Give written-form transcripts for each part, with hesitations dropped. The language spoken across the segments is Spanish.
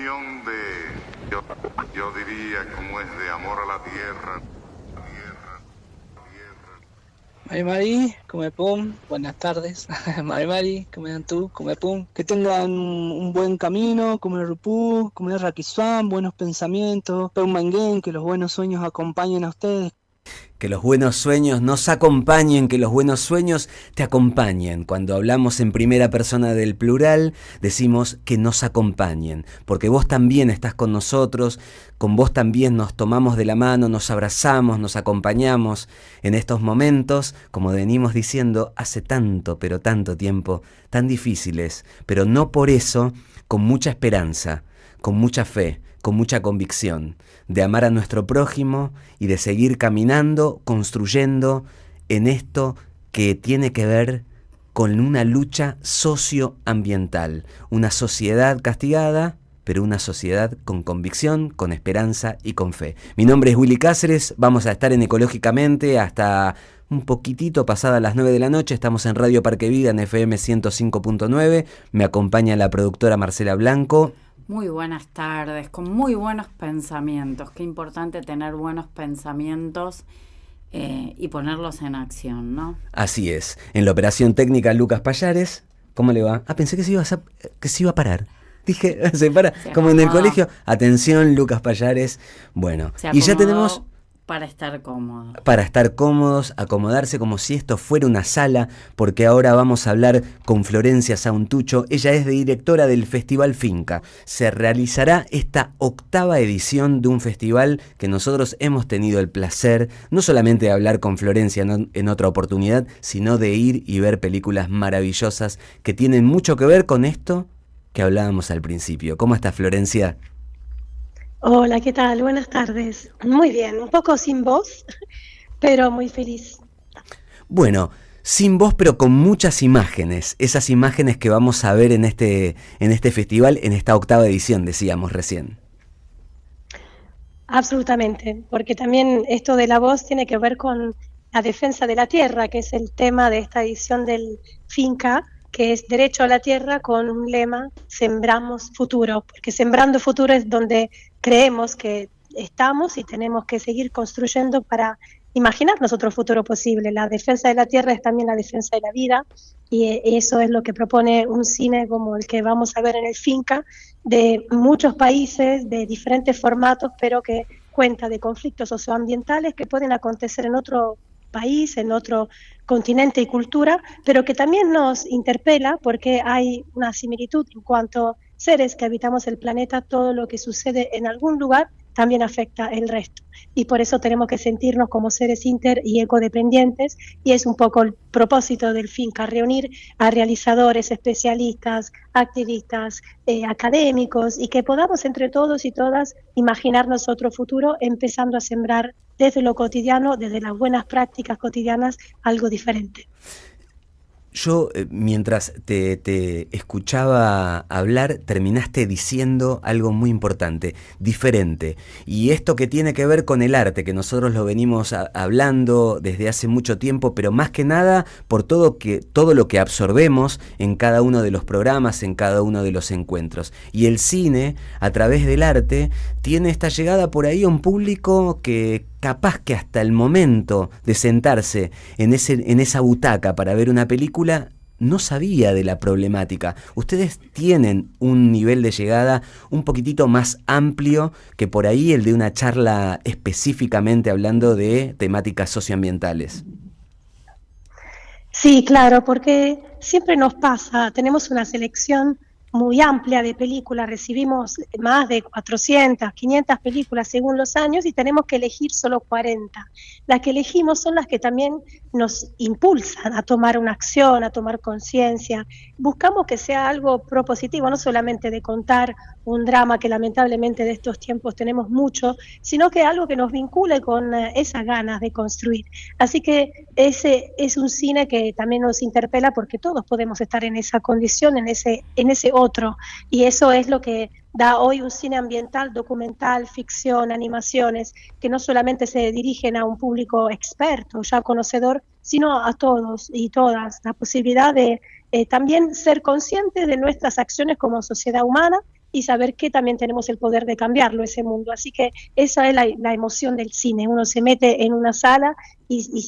canción yo diría como es de amor a la tierra. Mari Mari, come pum, buenas tardes. Mari Mari, come tú, come pum. Que tengan un buen camino, come rupú, come raquisán, buenos pensamientos, pum manguén, que los buenos sueños acompañen a ustedes. Que los buenos sueños nos acompañen, que los buenos sueños te acompañen. Cuando hablamos en primera persona del plural, decimos que nos acompañen, porque vos también estás con nosotros, con vos también nos tomamos de la mano, nos abrazamos, nos acompañamos en estos momentos, como venimos diciendo, hace tanto, pero tanto tiempo, tan difíciles, pero no por eso, con mucha esperanza, con mucha fe, con mucha convicción, de amar a nuestro prójimo y de seguir caminando, construyendo en esto que tiene que ver con una lucha socioambiental, una sociedad castigada, pero una sociedad con convicción, con esperanza y con fe. Mi nombre es Willy Cáceres, vamos a estar en Ecológicamente hasta un poquitito pasada las 9 de la noche, estamos en Radio Parque Vida en FM 105.9, me acompaña la productora Marcela Blanco. Muy buenas tardes, con muy buenos pensamientos. Qué importante tener buenos pensamientos y ponerlos en acción, ¿no? Así es. En la operación técnica, Lucas Payares. ¿Cómo le va? Pensé que se iba a parar. Dije, se para, como en el colegio. Atención, Lucas Payares. Bueno, y ya tenemos... Para estar cómodos. Para estar cómodos, acomodarse como si esto fuera una sala, porque ahora vamos a hablar con Florencia Sauntucho. Ella es directora del Festival Finca. Se realizará esta 8ª edición de un festival que nosotros hemos tenido el placer, no solamente de hablar con Florencia en otra oportunidad, sino de ir y ver películas maravillosas que tienen mucho que ver con esto que hablábamos al principio. ¿Cómo estás, Florencia? Hola, ¿qué tal? Buenas tardes. Muy bien, un poco sin voz, pero muy feliz. Bueno, sin voz, pero con muchas imágenes. Esas imágenes que vamos a ver en este festival, en esta 8ª edición, decíamos recién. Absolutamente, porque también esto de la voz tiene que ver con la defensa de la tierra, que es el tema de esta edición del Finca, que es derecho a la tierra con un lema, sembramos futuro, porque sembrando futuro es donde creemos que estamos y tenemos que seguir construyendo para imaginarnos otro futuro posible. La defensa de la tierra es también la defensa de la vida y eso es lo que propone un cine como el que vamos a ver en el Finca, de muchos países, de diferentes formatos, pero que cuenta de conflictos socioambientales que pueden acontecer en otro país, en otro continente y cultura, pero que también nos interpela porque hay una similitud en cuanto a seres que habitamos el planeta, todo lo que sucede en algún lugar también afecta el resto. Y por eso tenemos que sentirnos como seres inter y ecodependientes, y es un poco el propósito del Finca, reunir a realizadores, especialistas, activistas, académicos, y que podamos entre todos y todas imaginarnos otro futuro, empezando a sembrar desde lo cotidiano, desde las buenas prácticas cotidianas, algo diferente. Yo, mientras te escuchaba hablar, terminaste diciendo algo muy importante, diferente. Y esto que tiene que ver con el arte, que nosotros lo venimos hablando desde hace mucho tiempo, pero más que nada por todo lo que absorbemos en cada uno de los programas, en cada uno de los encuentros. Y el cine, a través del arte, tiene esta llegada por ahí a un público que capaz que hasta el momento de sentarse en esa butaca para ver una película no sabía de la problemática. Ustedes tienen un nivel de llegada un poquitito más amplio que por ahí el de una charla específicamente hablando de temáticas socioambientales. Sí, claro, porque siempre nos pasa, tenemos una selección muy amplia de películas, recibimos más de 400, 500 películas según los años y tenemos que elegir solo 40. Las que elegimos son las que también nos impulsan a tomar una acción, a tomar conciencia. Buscamos que sea algo propositivo, no solamente de contar un drama que lamentablemente de estos tiempos tenemos mucho, sino que algo que nos vincule con esas ganas de construir. Así que ese es un cine que también nos interpela porque todos podemos estar en esa condición, en ese otro, y eso es lo que da hoy un cine ambiental, documental, ficción, animaciones, que no solamente se dirigen a un público experto, ya conocedor, sino a todos y todas, la posibilidad de también ser conscientes de nuestras acciones como sociedad humana y saber que también tenemos el poder de cambiarlo, ese mundo. Así que esa es la emoción del cine. Uno se mete en una sala y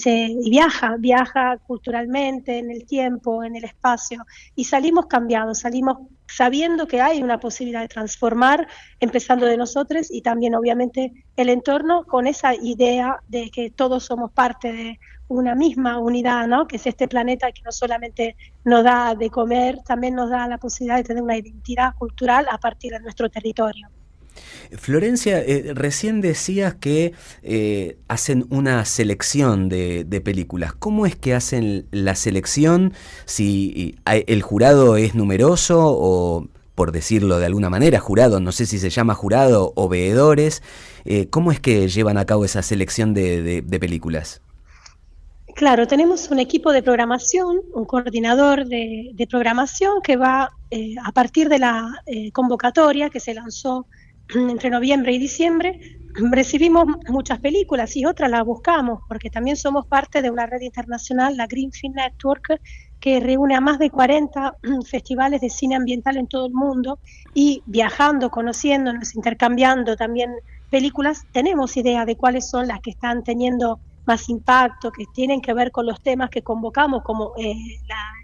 viaja culturalmente, en el tiempo, en el espacio, y salimos cambiados, salimos sabiendo que hay una posibilidad de transformar, empezando de nosotros y también obviamente el entorno, con esa idea de que todos somos parte de una misma unidad, ¿no? Que es este planeta que no solamente nos da de comer, también nos da la posibilidad de tener una identidad cultural a partir de nuestro territorio. Florencia, recién decías que hacen una selección de películas. ¿Cómo es que hacen la selección? Si el jurado es numeroso o, por decirlo de alguna manera, jurado, no sé si se llama jurado o veedores. ¿Cómo es que llevan a cabo esa selección de películas? Claro, tenemos un equipo de programación, un coordinador de programación que va a partir de la convocatoria que se lanzó entre noviembre y diciembre. Recibimos muchas películas y otras las buscamos porque también somos parte de una red internacional, la Green Film Network, que reúne a más de 40 festivales de cine ambiental en todo el mundo, y viajando, conociéndonos, intercambiando también películas, tenemos idea de cuáles son las que están teniendo más impacto, que tienen que ver con los temas que convocamos, como el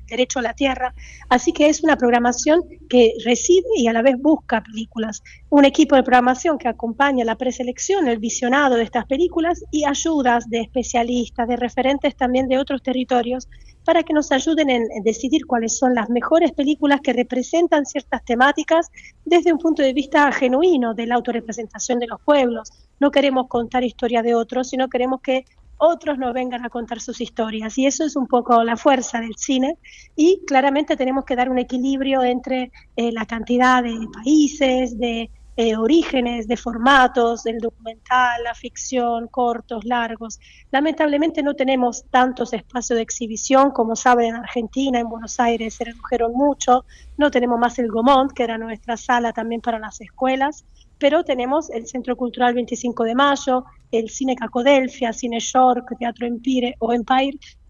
derecho a la tierra. Así que es una programación que recibe y a la vez busca películas. Un equipo de programación que acompaña la preselección, el visionado de estas películas, y ayudas de especialistas, de referentes también de otros territorios, para que nos ayuden en decidir cuáles son las mejores películas que representan ciertas temáticas desde un punto de vista genuino de la autorrepresentación de los pueblos. No queremos contar historia de otros, sino queremos que otros nos vengan a contar sus historias, y eso es un poco la fuerza del cine, y claramente tenemos que dar un equilibrio entre la cantidad de países, de orígenes, de formatos, del documental, la ficción, cortos, largos. Lamentablemente no tenemos tantos espacios de exhibición, como saben, en Argentina, en Buenos Aires se redujeron mucho, no tenemos más el Gaumont, que era nuestra sala también para las escuelas, pero tenemos el Centro Cultural 25 de Mayo, el Cine Cacodelfia, Cine York, Teatro Empire,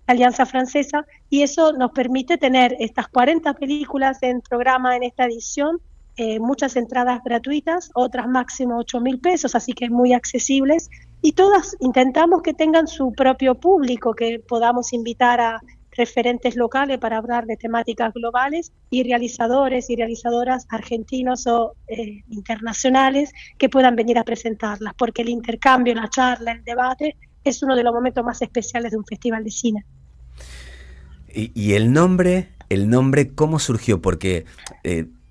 Alianza Francesa, y eso nos permite tener estas 40 películas en programa en esta edición, muchas entradas gratuitas, otras máximo 8.000 pesos, así que muy accesibles, y todas intentamos que tengan su propio público, que podamos invitar a referentes locales para hablar de temáticas globales, y realizadores y realizadoras argentinos o internacionales que puedan venir a presentarlas, porque el intercambio, la charla, el debate es uno de los momentos más especiales de un festival de cine. ¿Y el nombre, cómo surgió? Porque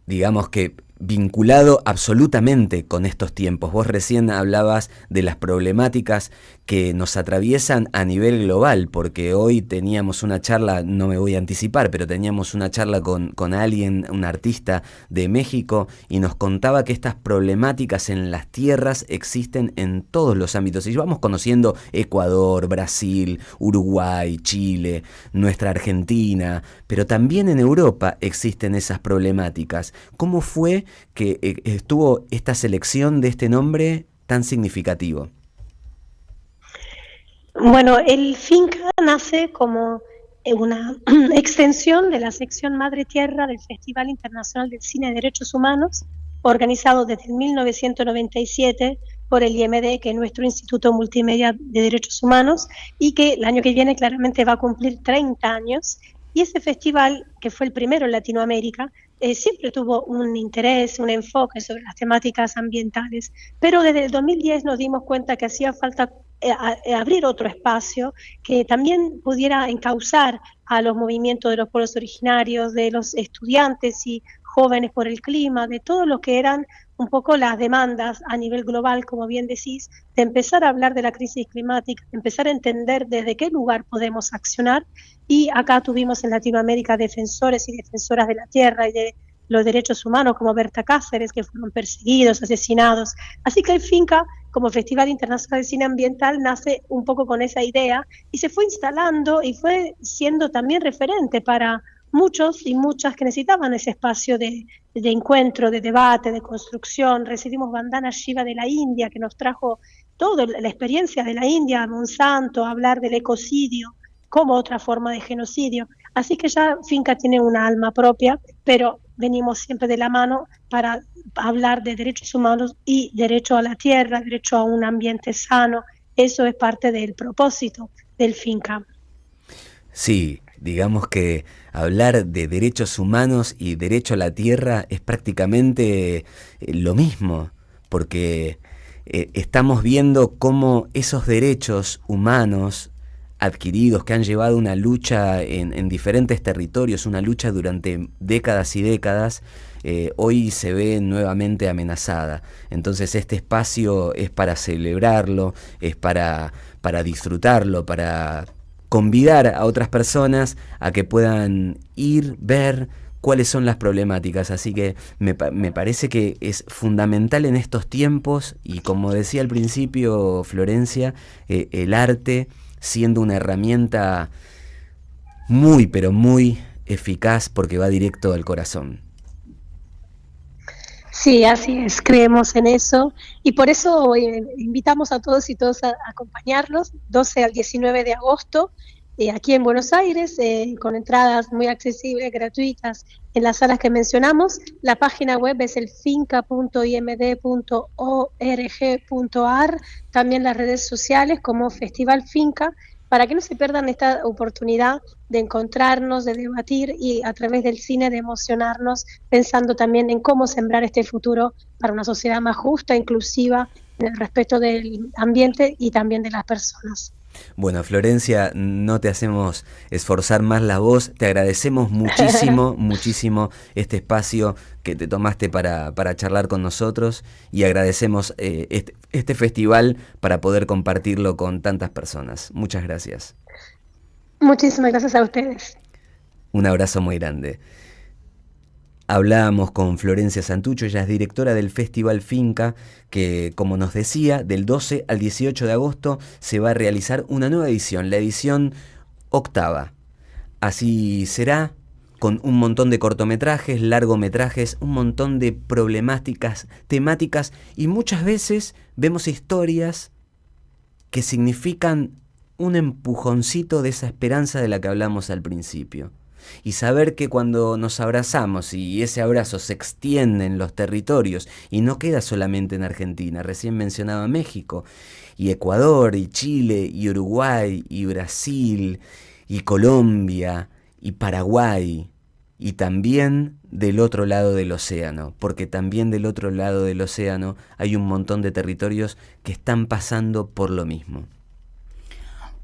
digamos que vinculado absolutamente con estos tiempos. Vos recién hablabas de las problemáticas que nos atraviesan a nivel global, porque hoy teníamos una charla, no me voy a anticipar, pero teníamos una charla con alguien, un artista de México, y nos contaba que estas problemáticas en las tierras existen en todos los ámbitos. Y vamos conociendo Ecuador, Brasil, Uruguay, Chile, nuestra Argentina, pero también en Europa existen esas problemáticas. ¿Cómo fue que estuvo esta selección de este nombre tan significativo? Bueno, el Finca nace como una extensión de la sección Madre Tierra del Festival Internacional del Cine de Derechos Humanos, organizado desde 1997 por el IMD, que es nuestro Instituto Multimedia de Derechos Humanos, y que el año que viene claramente va a cumplir 30 años. Y ese festival, que fue el primero en Latinoamérica, siempre tuvo un interés, un enfoque sobre las temáticas ambientales, pero desde el 2010 nos dimos cuenta que hacía falta abrir otro espacio que también pudiera encauzar a los movimientos de los pueblos originarios, de los estudiantes y jóvenes por el clima, de todo lo que eran un poco las demandas a nivel global, como bien decís, de empezar a hablar de la crisis climática, de empezar a entender desde qué lugar podemos accionar. Y acá tuvimos en Latinoamérica defensores y defensoras de la tierra y de los derechos humanos, como Berta Cáceres, que fueron perseguidos, asesinados. Así que el Finca, como Festival Internacional de Cine Ambiental, nace un poco con esa idea y se fue instalando y fue siendo también referente para muchos y muchas que necesitaban ese espacio de encuentro, de debate, de construcción. Recibimos Vandana Shiva de la India, que nos trajo toda la experiencia de la India, Monsanto, hablar del ecocidio, como otra forma de genocidio. Así que ya Finca tiene una alma propia, pero venimos siempre de la mano para hablar de derechos humanos y derecho a la tierra, derecho a un ambiente sano. Eso es parte del propósito del Finca. Sí, digamos que hablar de derechos humanos y derecho a la tierra es prácticamente lo mismo, porque estamos viendo cómo esos derechos humanos adquiridos, que han llevado una lucha en diferentes territorios, una lucha durante décadas y décadas, hoy se ve nuevamente amenazada. Entonces este espacio es para celebrarlo, es para disfrutarlo, para convidar a otras personas a que puedan ir, ver cuáles son las problemáticas. Así que me parece que es fundamental en estos tiempos, y como decía al principio Florencia, el arte siendo una herramienta muy, pero muy eficaz, porque va directo al corazón. Sí, así es, creemos en eso y por eso invitamos a todos y todas a acompañarnos 12 al 19 de agosto aquí en Buenos Aires, con entradas muy accesibles, gratuitas, en las salas que mencionamos. La página web es el finca.imd.org.ar, también las redes sociales como Festival Finca, para que no se pierdan esta oportunidad de encontrarnos, de debatir y a través del cine de emocionarnos, pensando también en cómo sembrar este futuro para una sociedad más justa, inclusiva, en el respeto del ambiente y también de las personas. Bueno, Florencia, no te hacemos esforzar más la voz, te agradecemos muchísimo, muchísimo este espacio que te tomaste para charlar con nosotros, y agradecemos este festival para poder compartirlo con tantas personas. Muchas gracias. Muchísimas gracias a ustedes. Un abrazo muy grande. Hablábamos con Florencia Santucho, ella es directora del Festival Finca, que, como nos decía, del 12 al 18 de agosto se va a realizar una nueva edición, la edición 8ª. Así será, con un montón de cortometrajes, largometrajes, un montón de problemáticas, temáticas, y muchas veces vemos historias que significan un empujoncito de esa esperanza de la que hablamos al principio. Y saber que cuando nos abrazamos y ese abrazo se extiende en los territorios y no queda solamente en Argentina, recién mencionaba México, y Ecuador, y Chile, y Uruguay, y Brasil, y Colombia, y Paraguay, y también del otro lado del océano, porque también del otro lado del océano hay un montón de territorios que están pasando por lo mismo.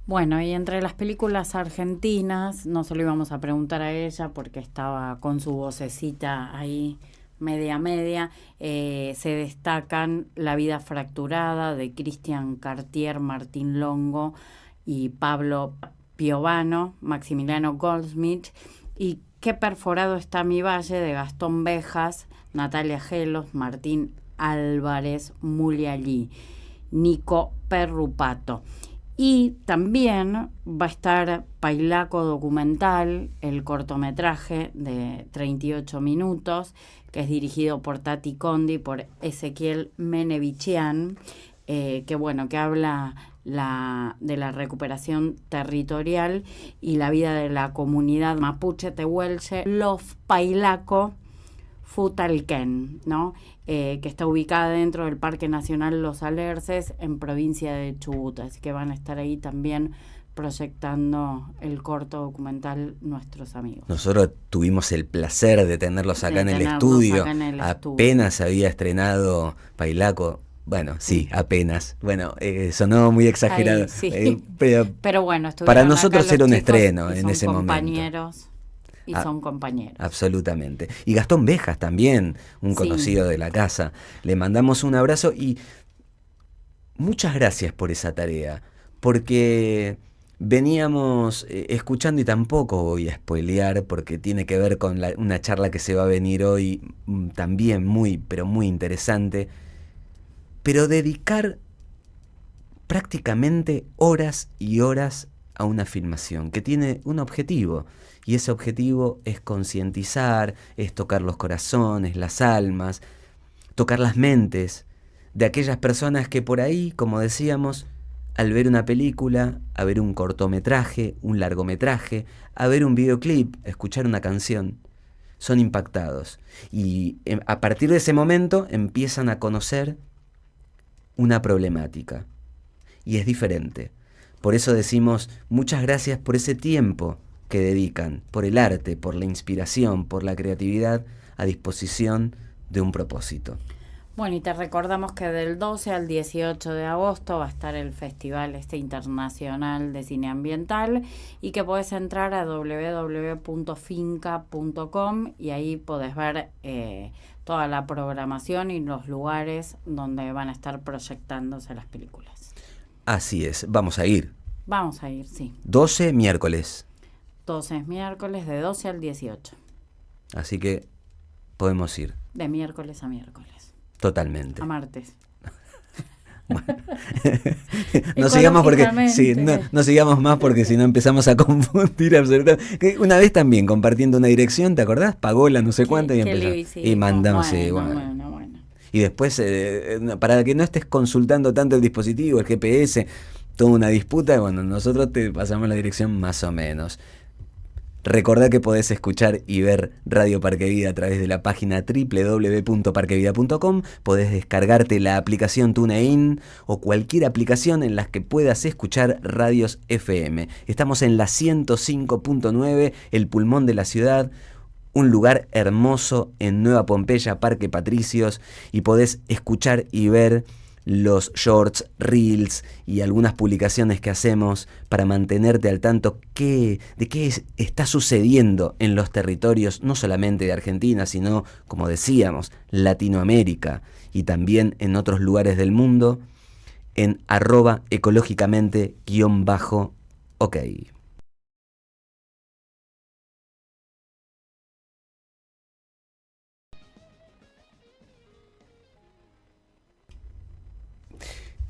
Bueno, y entre las películas argentinas, no se lo íbamos a preguntar a ella porque estaba con su vocecita ahí media, se destacan La vida fracturada de Cristian Cartier, Martín Longo y Pablo Piovano, Maximiliano Goldsmith, y Qué perforado está mi valle de Gastón Bejas, Natalia Gelos, Martín Álvarez, Mulia Lee, Nico Perrupato. Y también va a estar Pailaco Documental, el cortometraje de 38 minutos, que es dirigido por Tati Condi, por Ezequiel Menevichian, que bueno, que habla de la recuperación territorial y la vida de la comunidad mapuche tehuelche Lof Pailaco Futalquén, ¿no? Que está ubicada dentro del Parque Nacional Los Alerces, en provincia de Chubut. Así que van a estar ahí también proyectando el corto documental nuestros amigos. Nosotros tuvimos el placer de tenerlos acá en el estudio. Apenas había estrenado Pailaco. Bueno, sí, apenas. Bueno, sonó muy exagerado. Ahí, sí. Pero bueno, para nosotros era un estreno en ese compañeros. Y son compañeros. Absolutamente. Y Gastón Bejas también, un conocido de la casa. Le mandamos un abrazo y muchas gracias por esa tarea, porque veníamos escuchando, y tampoco voy a spoilear porque tiene que ver con una charla que se va a venir hoy, también muy, pero muy interesante, pero dedicar prácticamente horas y horas a una filmación que tiene un objetivo. Y ese objetivo es concientizar, es tocar los corazones, las almas, tocar las mentes de aquellas personas que por ahí, como decíamos, al ver una película, a ver un cortometraje, un largometraje, a ver un videoclip, a escuchar una canción. Son impactados. Y a partir de ese momento empiezan a conocer una problemática. Y es diferente. Por eso decimos muchas gracias por ese tiempo que dedican, por el arte, por la inspiración, por la creatividad a disposición de un propósito. Bueno, y te recordamos que del 12 al 18 de agosto va a estar el Festival Internacional de Cine Ambiental y que podés entrar a www.finca.com y ahí podés ver toda la programación y los lugares donde van a estar proyectándose las películas. Así es, vamos a ir. Vamos a ir, sí. 12 miércoles. 12 es miércoles, de 12 al 18. Así que podemos ir. De miércoles a miércoles. Totalmente. A martes. Bueno. No sigamos porque sí, no sigamos más porque si no empezamos a confundir absolutamente. Una vez también compartiendo una dirección, ¿te acordás? Pagola no sé cuánto y empezamos. Y mandamos. Bueno. Y después, para que no estés consultando tanto el dispositivo, el GPS, toda una disputa, bueno, nosotros te pasamos la dirección más o menos. Recordá que podés escuchar y ver Radio Parque Vida a través de la página www.parquevida.com, podés descargarte la aplicación TuneIn o cualquier aplicación en la que puedas escuchar radios FM. Estamos en la 105.9, el pulmón de la ciudad, un lugar hermoso en Nueva Pompeya, Parque Patricios, y podés escuchar y ver los shorts, reels y algunas publicaciones que hacemos para mantenerte al tanto de qué está sucediendo en los territorios, no solamente de Argentina, sino, como decíamos, Latinoamérica y también en otros lugares del mundo, en @ecológicamente_ok.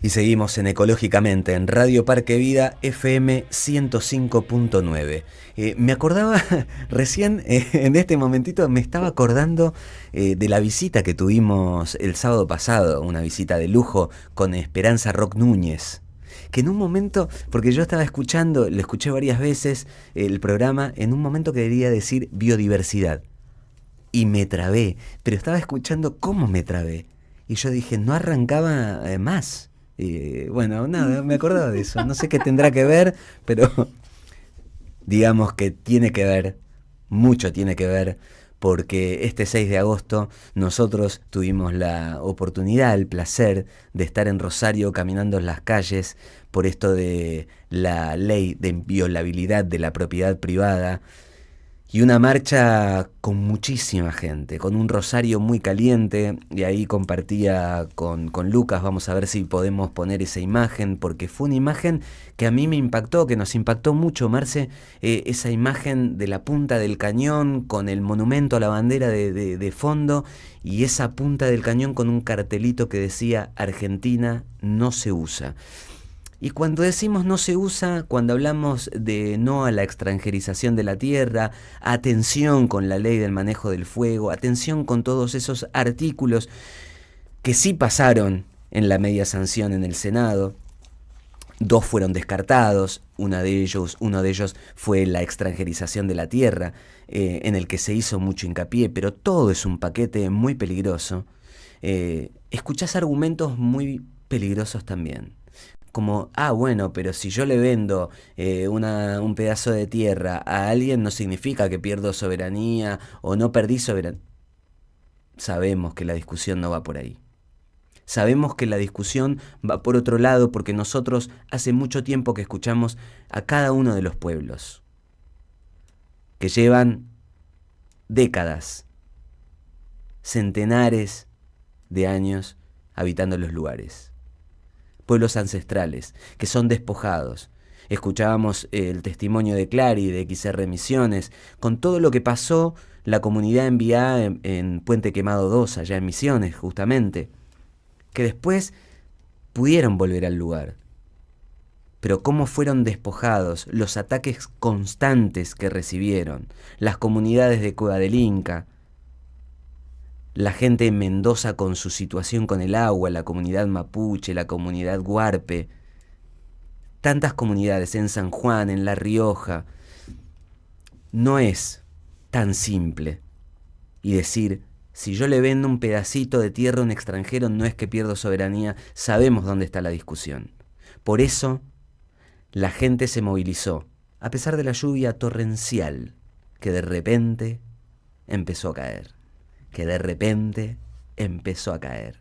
Y seguimos en Ecológicamente, en Radio Parque Vida FM 105.9. Me acordaba, recién en este momentito me estaba acordando de la visita que tuvimos el sábado pasado, una visita de lujo con Esperanza Rock Núñez. Que en un momento, porque yo estaba escuchando, lo escuché varias veces el programa, en un momento quería decir biodiversidad. Y me trabé, pero estaba escuchando cómo me trabé. Y yo dije, no arrancaba más. Bueno, nada, me acordaba de eso. No sé qué tendrá que ver, pero digamos que tiene que ver, mucho tiene que ver, porque este 6 de agosto nosotros tuvimos la oportunidad, el placer de estar en Rosario caminando en las calles por esto de la ley de inviolabilidad de la propiedad privada. Y una marcha con muchísima gente, con un rosario muy caliente, y ahí compartía con Lucas, vamos a ver si podemos poner esa imagen, porque fue una imagen que a mí me impactó, que nos impactó mucho, Marce, esa imagen de la punta del cañón con el monumento a la bandera de fondo, y esa punta del cañón con un cartelito que decía Argentina no se usa. Y cuando decimos no se usa, cuando hablamos de no a la extranjerización de la tierra, atención con la ley del manejo del fuego, atención con todos esos artículos que sí pasaron en la media sanción en el Senado, 2 fueron descartados, uno de ellos fue la extranjerización de la tierra, en el que se hizo mucho hincapié, pero todo es un paquete muy peligroso. Escuchás argumentos muy peligrosos también. Como, bueno, pero si yo le vendo un pedazo de tierra a alguien no significa que pierdo soberanía o no perdí soberanía. Sabemos que la discusión no va por ahí. Sabemos que la discusión va por otro lado porque nosotros hace mucho tiempo que escuchamos a cada uno de los pueblos que llevan décadas, centenares de años habitando los lugares. Pueblos ancestrales, que son despojados. Escuchábamos el testimonio de Clary, de XR Misiones, con todo lo que pasó la comunidad enviada en Puente Quemado 2, allá en Misiones, justamente, que después pudieron volver al lugar. Pero cómo fueron despojados, los ataques constantes que recibieron, las comunidades de Cueva del Inca, la gente en Mendoza con su situación con el agua, la comunidad mapuche, la comunidad huarpe, tantas comunidades en San Juan, en La Rioja. No es tan simple. Y decir, si yo le vendo un pedacito de tierra a un extranjero, no es que pierdo soberanía. Sabemos dónde está la discusión. Por eso, la gente se movilizó, a pesar de la lluvia torrencial que de repente empezó a caer.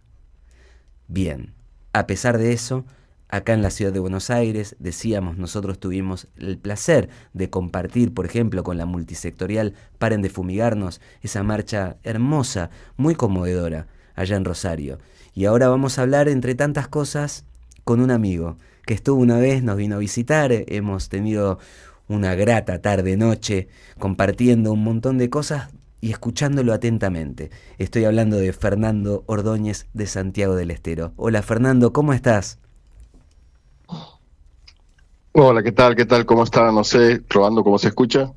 Bien, a pesar de eso, acá en la ciudad de Buenos Aires, decíamos, nosotros tuvimos el placer de compartir, por ejemplo, con la multisectorial Paren de Fumigarnos, esa marcha hermosa, muy conmovedora, allá en Rosario. Y ahora vamos a hablar, entre tantas cosas, con un amigo que estuvo una vez, nos vino a visitar, hemos tenido una grata tarde-noche compartiendo un montón de cosas y escuchándolo atentamente. Estoy hablando de Fernando Ordóñez de Santiago del Estero. Hola Fernando, ¿cómo estás? Hola, ¿qué tal? ¿Qué tal? ¿Cómo está? No sé, probando cómo se escucha.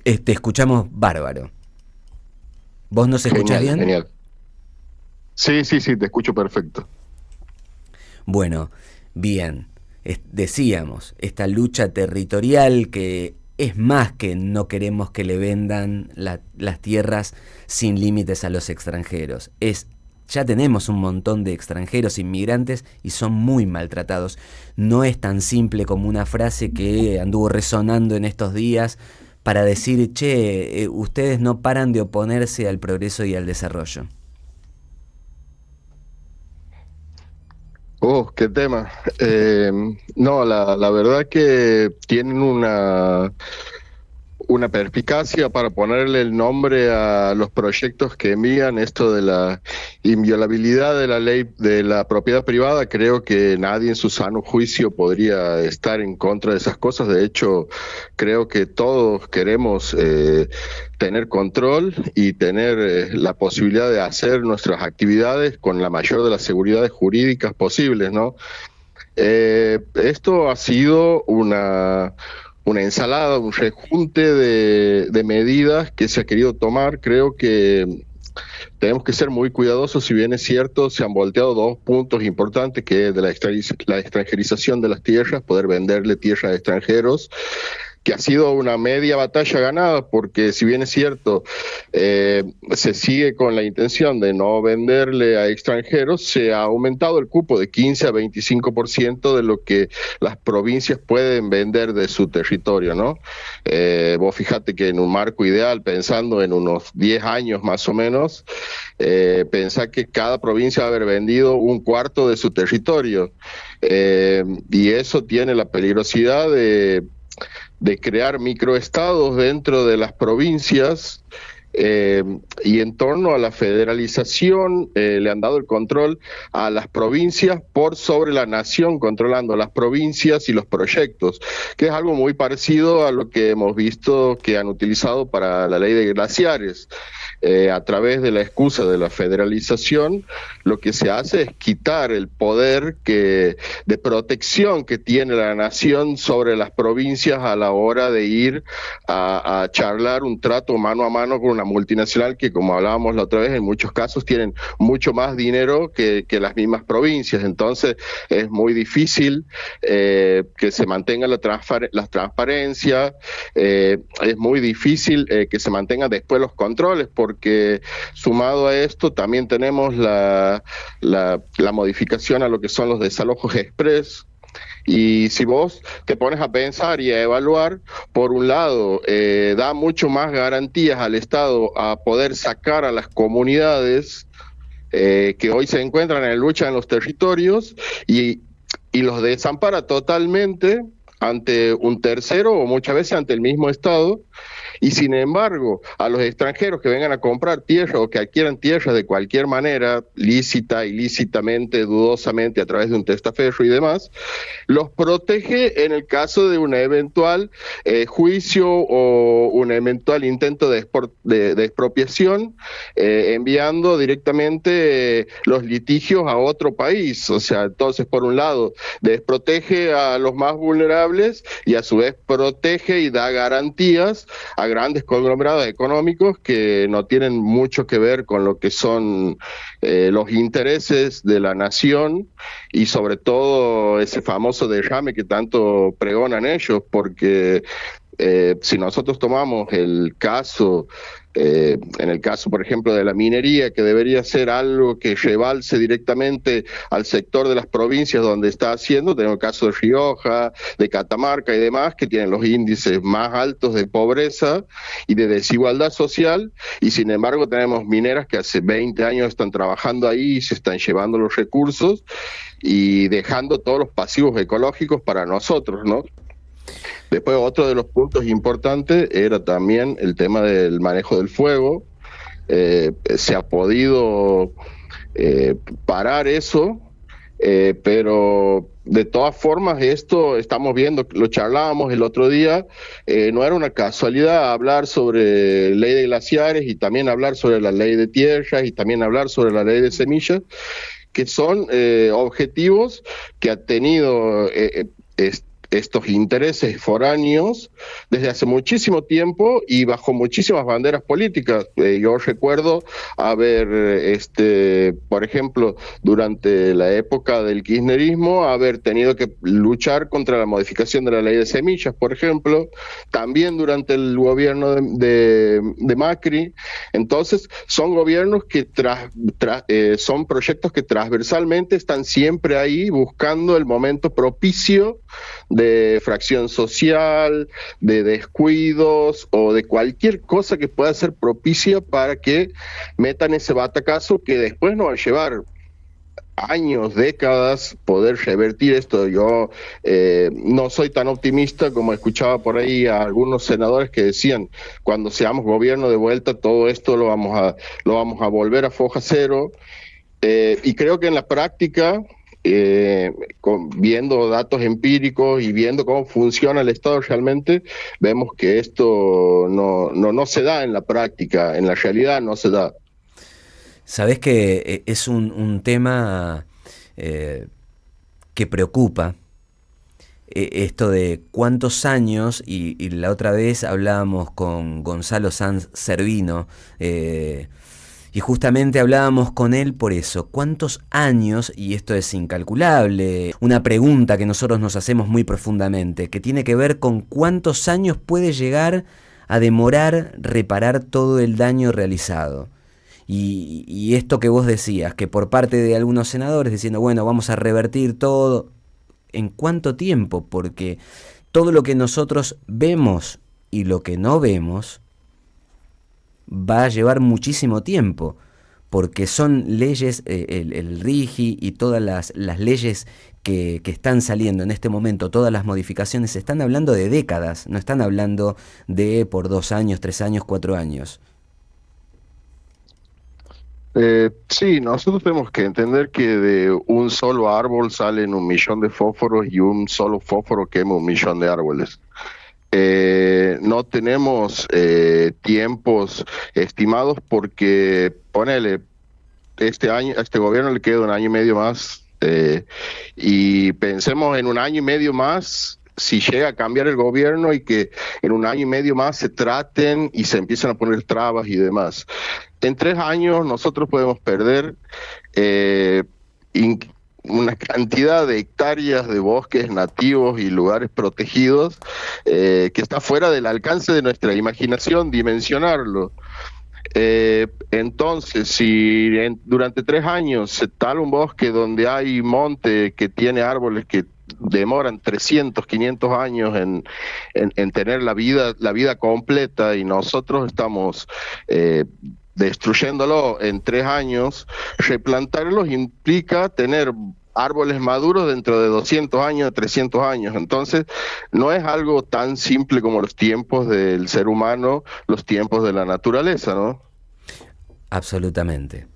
Te escuchamos bárbaro. ¿Vos nos escuchás bien? Genial. Sí, te escucho perfecto. Bueno, bien. Decíamos, esta lucha territorial que es más que no queremos que le vendan las tierras sin límites a los extranjeros. Ya tenemos un montón de extranjeros inmigrantes y son muy maltratados. No es tan simple como una frase que anduvo resonando en estos días para decir, che, ustedes no paran de oponerse al progreso y al desarrollo. Oh, qué tema. No, la verdad que tienen una perspicacia para ponerle el nombre a los proyectos que envían, esto de la inviolabilidad de la ley de la propiedad privada. Creo que nadie en su sano juicio podría estar en contra de esas cosas. De hecho, creo que todos queremos tener control y tener la posibilidad de hacer nuestras actividades con la mayor de las seguridades jurídicas posibles, ¿no? Esto ha sido una ensalada, un rejunte de medidas que se ha querido tomar. Creo que tenemos que ser muy cuidadosos. Si bien es cierto, se han volteado dos puntos importantes, que es de la extranjerización de las tierras, poder venderle tierras a extranjeros, que ha sido una media batalla ganada, porque si bien es cierto, se sigue con la intención de no venderle a extranjeros, se ha aumentado el cupo de 15 a 25% de lo que las provincias pueden vender de su territorio, ¿no? Vos fíjate que en un marco ideal, pensando en unos 10 años más o menos, pensá que cada provincia va a haber vendido un cuarto de su territorio, y eso tiene la peligrosidad de crear microestados dentro de las provincias, y en torno a la federalización le han dado el control a las provincias por sobre la nación, controlando las provincias y los proyectos, que es algo muy parecido a lo que hemos visto que han utilizado para la ley de glaciares. A través de la excusa de la federalización, lo que se hace es quitar el poder de protección que tiene la nación sobre las provincias a la hora de ir a charlar un trato mano a mano con una multinacional que, como hablábamos la otra vez, en muchos casos tienen mucho más dinero que las mismas provincias. Entonces es muy difícil que se mantenga la transparencia, es muy difícil que se mantengan después los controles, porque sumado a esto también tenemos la modificación a lo que son los desalojos express. Y si vos te pones a pensar y a evaluar, por un lado, da mucho más garantías al Estado a poder sacar a las comunidades que hoy se encuentran en lucha en los territorios, y los desampara totalmente ante un tercero o muchas veces ante el mismo Estado. Y sin embargo, a los extranjeros que vengan a comprar tierra o que adquieran tierras de cualquier manera, lícita, ilícitamente, dudosamente, a través de un testaferro y demás, los protege en el caso de un eventual juicio o un eventual intento de expropiación, enviando directamente los litigios a otro país. O sea, entonces, por un lado, desprotege a los más vulnerables y a su vez protege y da garantías a a grandes conglomerados económicos que no tienen mucho que ver con lo que son los intereses de la nación y sobre todo ese famoso derrame que tanto pregonan ellos, porque si nosotros tomamos el caso, en el caso, por ejemplo, de la minería, que debería ser algo que rebalse directamente al sector de las provincias donde está haciendo, tenemos el caso de Rioja, de Catamarca y demás, que tienen los índices más altos de pobreza y de desigualdad social, y sin embargo tenemos mineras que hace 20 años están trabajando ahí y se están llevando los recursos y dejando todos los pasivos ecológicos para nosotros, ¿no? Después, otro de los puntos importantes era también el tema del manejo del fuego. Se ha podido parar eso, pero de todas formas esto estamos viendo, lo charlábamos el otro día, no era una casualidad hablar sobre ley de glaciares y también hablar sobre la ley de tierras y también hablar sobre la ley de semillas, que son objetivos que ha tenido estos intereses foráneos desde hace muchísimo tiempo y bajo muchísimas banderas políticas. Yo recuerdo haber, por ejemplo, durante la época del kirchnerismo, haber tenido que luchar contra la modificación de la ley de semillas, por ejemplo, también durante el gobierno de Macri. Entonces, son gobiernos que son proyectos que transversalmente están siempre ahí buscando el momento propicio de fracción social, de descuidos o de cualquier cosa que pueda ser propicia para que metan ese batacazo que después nos va a llevar años, décadas, poder revertir esto. Yo no soy tan optimista como escuchaba por ahí a algunos senadores que decían, cuando seamos gobierno de vuelta, todo esto lo vamos a volver a foja cero, y creo que en la práctica, viendo datos empíricos y viendo cómo funciona el Estado realmente, vemos que esto no se da en la práctica, en la realidad no se da. Sabés que es un tema que preocupa, esto de cuántos años, y la otra vez hablábamos con Gonzalo Sanz Servino, y justamente hablábamos con él por eso, ¿cuántos años? Y esto es incalculable, una pregunta que nosotros nos hacemos muy profundamente, que tiene que ver con cuántos años puede llegar a demorar reparar todo el daño realizado. Y esto que vos decías, que por parte de algunos senadores diciendo, bueno, vamos a revertir todo, ¿en cuánto tiempo? Porque todo lo que nosotros vemos y lo que no vemos va a llevar muchísimo tiempo, porque son leyes, el RIGI y todas las leyes que están saliendo en este momento, todas las modificaciones, están hablando de décadas, no están hablando de por 2 años, 3 años, 4 años. Sí, nosotros tenemos que entender que de un solo árbol salen 1 millón de fósforos y un solo fósforo quema 1 millón de árboles. No tenemos tiempos estimados porque, ponele, este año, a este gobierno le queda 1 año y medio más, y pensemos en 1 año y medio más, si llega a cambiar el gobierno y que en 1 año y medio más se traten y se empiezan a poner trabas y demás. En 3 años nosotros podemos perder una cantidad de hectáreas de bosques nativos y lugares protegidos que está fuera del alcance de nuestra imaginación dimensionarlo. Entonces, si durante 3 años se tala un bosque donde hay monte que tiene árboles que demoran 300, 500 años en tener la vida completa, y nosotros estamos destruyéndolo en 3 años, replantarlos implica tener árboles maduros dentro de 200 años, 300 años. Entonces, no es algo tan simple como los tiempos del ser humano, los tiempos de la naturaleza, ¿no? Absolutamente.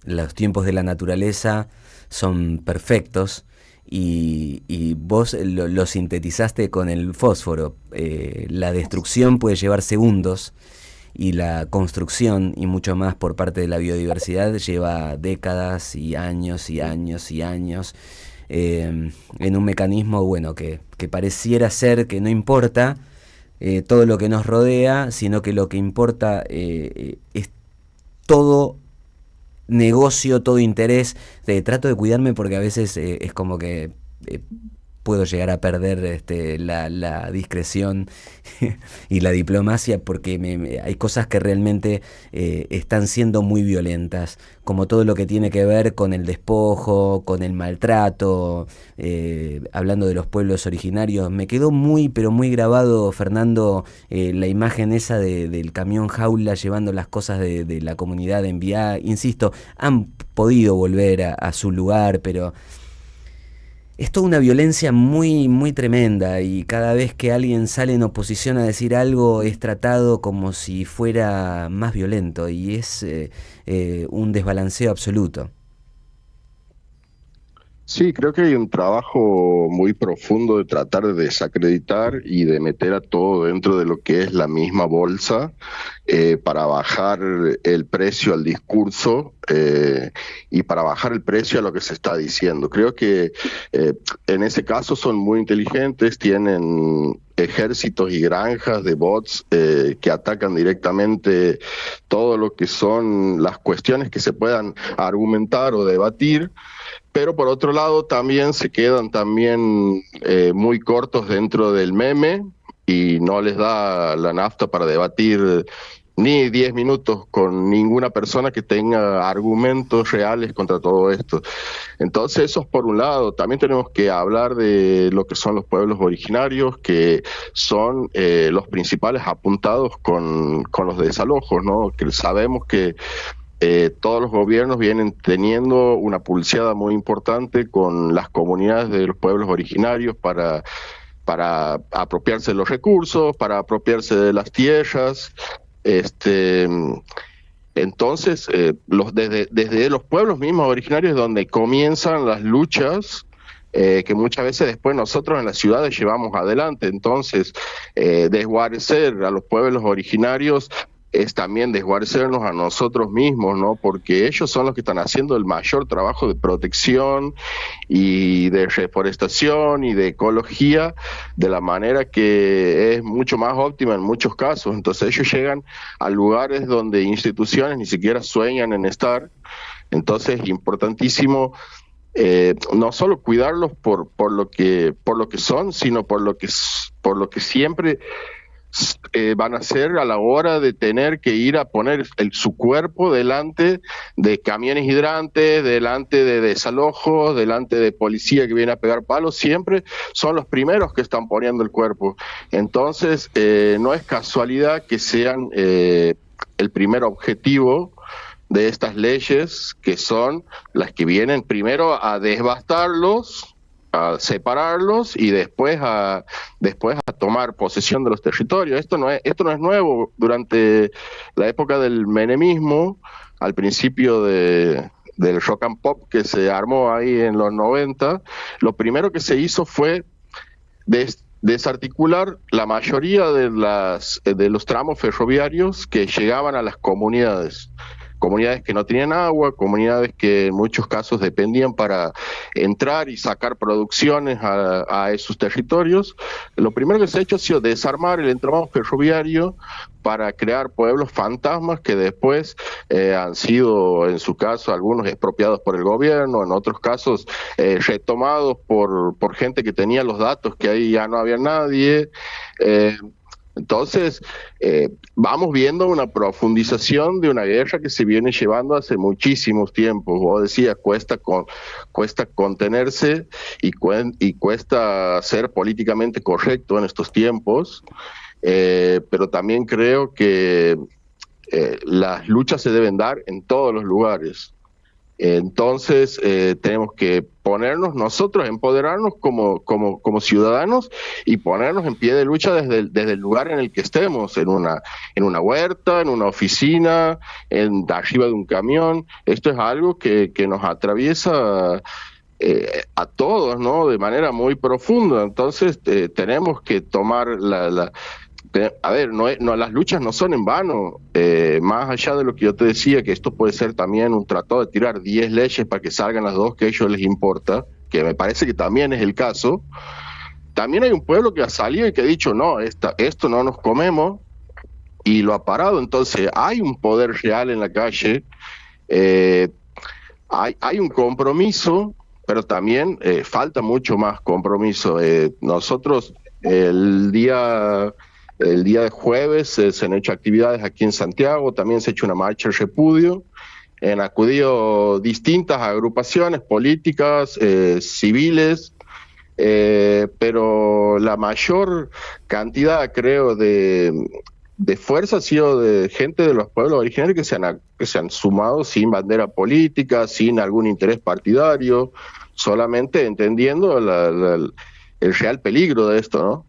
Los tiempos de la naturaleza son perfectos y vos lo sintetizaste con el fósforo. La destrucción puede llevar segundos y la construcción y mucho más por parte de la biodiversidad lleva décadas y años y años y años, en un mecanismo, bueno, que pareciera ser que no importa, todo lo que nos rodea, sino que lo que importa es todo negocio, todo interés. Trato de cuidarme porque a veces es como que puedo llegar a perder la discreción y la diplomacia, porque hay cosas que realmente están siendo muy violentas, como todo lo que tiene que ver con el despojo, con el maltrato, hablando de los pueblos originarios. Me quedó muy, pero muy grabado, Fernando, la imagen esa del camión jaula llevando las cosas de la comunidad de Enviá. Insisto, han podido volver a su lugar, pero es toda una violencia muy, muy tremenda, y cada vez que alguien sale en oposición a decir algo es tratado como si fuera más violento, y es un desbalanceo absoluto. Sí, creo que hay un trabajo muy profundo de tratar de desacreditar y de meter a todo dentro de lo que es la misma bolsa, para bajar el precio al discurso, y para bajar el precio a lo que se está diciendo. Creo que en ese caso son muy inteligentes, tienen ejércitos y granjas de bots que atacan directamente todo lo que son las cuestiones que se puedan argumentar o debatir. Pero por otro lado también se quedan muy cortos dentro del meme, y no les da la nafta para debatir ni 10 minutos con ninguna persona que tenga argumentos reales contra todo esto. Entonces eso es por un lado. También tenemos que hablar de lo que son los pueblos originarios, que son los principales apuntados con los desalojos, ¿no? Que sabemos que todos los gobiernos vienen teniendo una pulseada muy importante con las comunidades de los pueblos originarios para apropiarse de los recursos, para apropiarse de las tierras. Entonces, desde los pueblos mismos originarios es donde comienzan las luchas, que muchas veces después nosotros en las ciudades llevamos adelante. Entonces, desguarecer a los pueblos originarios es también desguarecernos a nosotros mismos, ¿no? Porque ellos son los que están haciendo el mayor trabajo de protección y de reforestación y de ecología, de la manera que es mucho más óptima en muchos casos. Entonces ellos llegan a lugares donde instituciones ni siquiera sueñan en estar. Entonces es importantísimo no solo cuidarlos por lo que son, sino por lo que siempre van a ser a la hora de tener que ir a poner su cuerpo delante de camiones hidrantes, delante de desalojos, delante de policía que viene a pegar palos. Siempre son los primeros que están poniendo el cuerpo. Entonces no es casualidad que sean el primer objetivo de estas leyes, que son las que vienen primero a devastarlos, a separarlos y después a tomar posesión de los territorios. Esto no es nuevo. Durante la época del menemismo, al principio del rock and pop que se armó ahí en los 90, lo primero que se hizo fue desarticular la mayoría de los tramos ferroviarios que llegaban a las comunidades que no tenían agua, comunidades que en muchos casos dependían para entrar y sacar producciones a esos territorios. Lo primero que se ha hecho ha sido desarmar el entramado ferroviario para crear pueblos fantasmas que después han sido, en su caso, algunos expropiados por el gobierno, en otros casos retomados por gente que tenía los datos que ahí ya no había nadie. Entonces, vamos viendo una profundización de una guerra que se viene llevando hace muchísimos tiempos. Vos decías, cuesta contenerse y cuesta ser políticamente correcto en estos tiempos, pero también creo que las luchas se deben dar en todos los lugares. Entonces tenemos que ponernos nosotros, empoderarnos como ciudadanos y ponernos en pie de lucha desde el lugar en el que estemos, en una huerta, en una oficina, arriba de un camión. Esto es algo que nos atraviesa a todos, ¿no? De manera muy profunda. Entonces tenemos que tomar las luchas no son en vano, más allá de lo que yo te decía, que esto puede ser también un tratado de tirar 10 leyes para que salgan las dos que a ellos les importa, que me parece que también es el caso. también hay un pueblo que ha salido y que ha dicho, no, esto no nos comemos, y lo ha parado. Entonces hay un poder real en la calle, hay un compromiso, pero también falta mucho más compromiso. Nosotros el día de jueves se han hecho actividades aquí en Santiago, también se ha hecho una marcha de repudio, han acudido distintas agrupaciones políticas, civiles, pero la mayor cantidad, creo, de fuerza ha sido de gente de los pueblos originarios que se han sumado sin bandera política, sin algún interés partidario, solamente entendiendo el real peligro de esto, ¿no?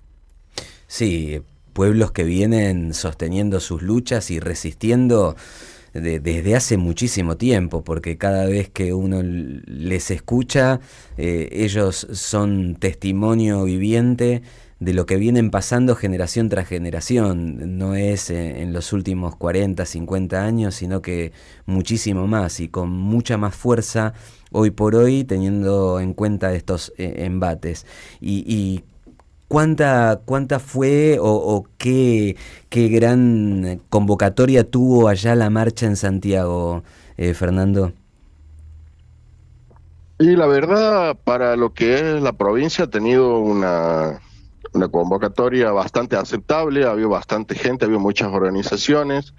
Sí, pueblos que vienen sosteniendo sus luchas y resistiendo desde hace muchísimo tiempo, porque cada vez que uno les escucha, ellos son testimonio viviente de lo que vienen pasando generación tras generación. No es en los últimos 40, 50 años, sino que muchísimo más y con mucha más fuerza hoy por hoy, teniendo en cuenta estos embates. Y ¿cuánta fue o qué gran convocatoria tuvo allá la marcha en Santiago, Fernando? Y la verdad, para lo que es la provincia, ha tenido una convocatoria bastante aceptable, ha habido bastante gente, ha habido muchas organizaciones,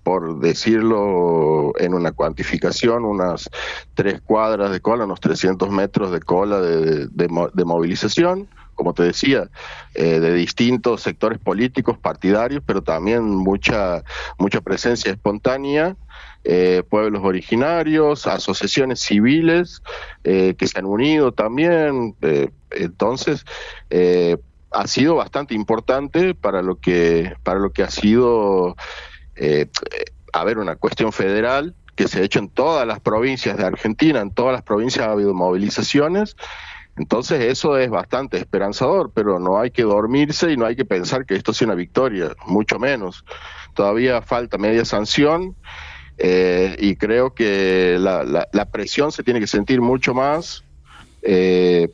por decirlo en una cuantificación, unas 3 cuadras de cola, unos 300 metros de cola de movilización, como te decía, de distintos sectores políticos, partidarios, pero también mucha presencia espontánea, pueblos originarios, asociaciones civiles que se han unido también. Entonces, ha sido bastante importante para lo que ha sido, una cuestión federal que se ha hecho en todas las provincias de Argentina. En todas las provincias ha habido movilizaciones. Entonces eso es bastante esperanzador, pero no hay que dormirse y no hay que pensar que esto sea una victoria, mucho menos. Todavía falta media sanción, y creo que la presión se tiene que sentir mucho más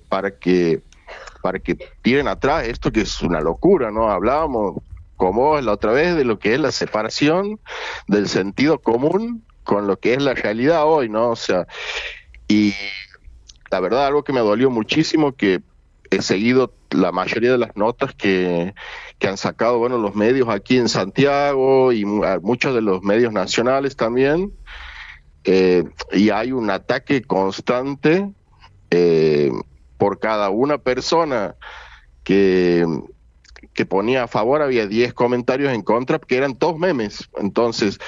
para que tiren atrás esto, que es una locura, ¿no? Hablábamos con vos la otra vez de lo que es la separación del sentido común con lo que es la realidad hoy, ¿no? O sea, y la verdad, algo que me dolió muchísimo, que he seguido la mayoría de las notas que han sacado, bueno, los medios aquí en Santiago y muchos de los medios nacionales también, y hay un ataque constante por cada una persona que ponía a favor, había 10 comentarios en contra, que eran todos memes. Entonces,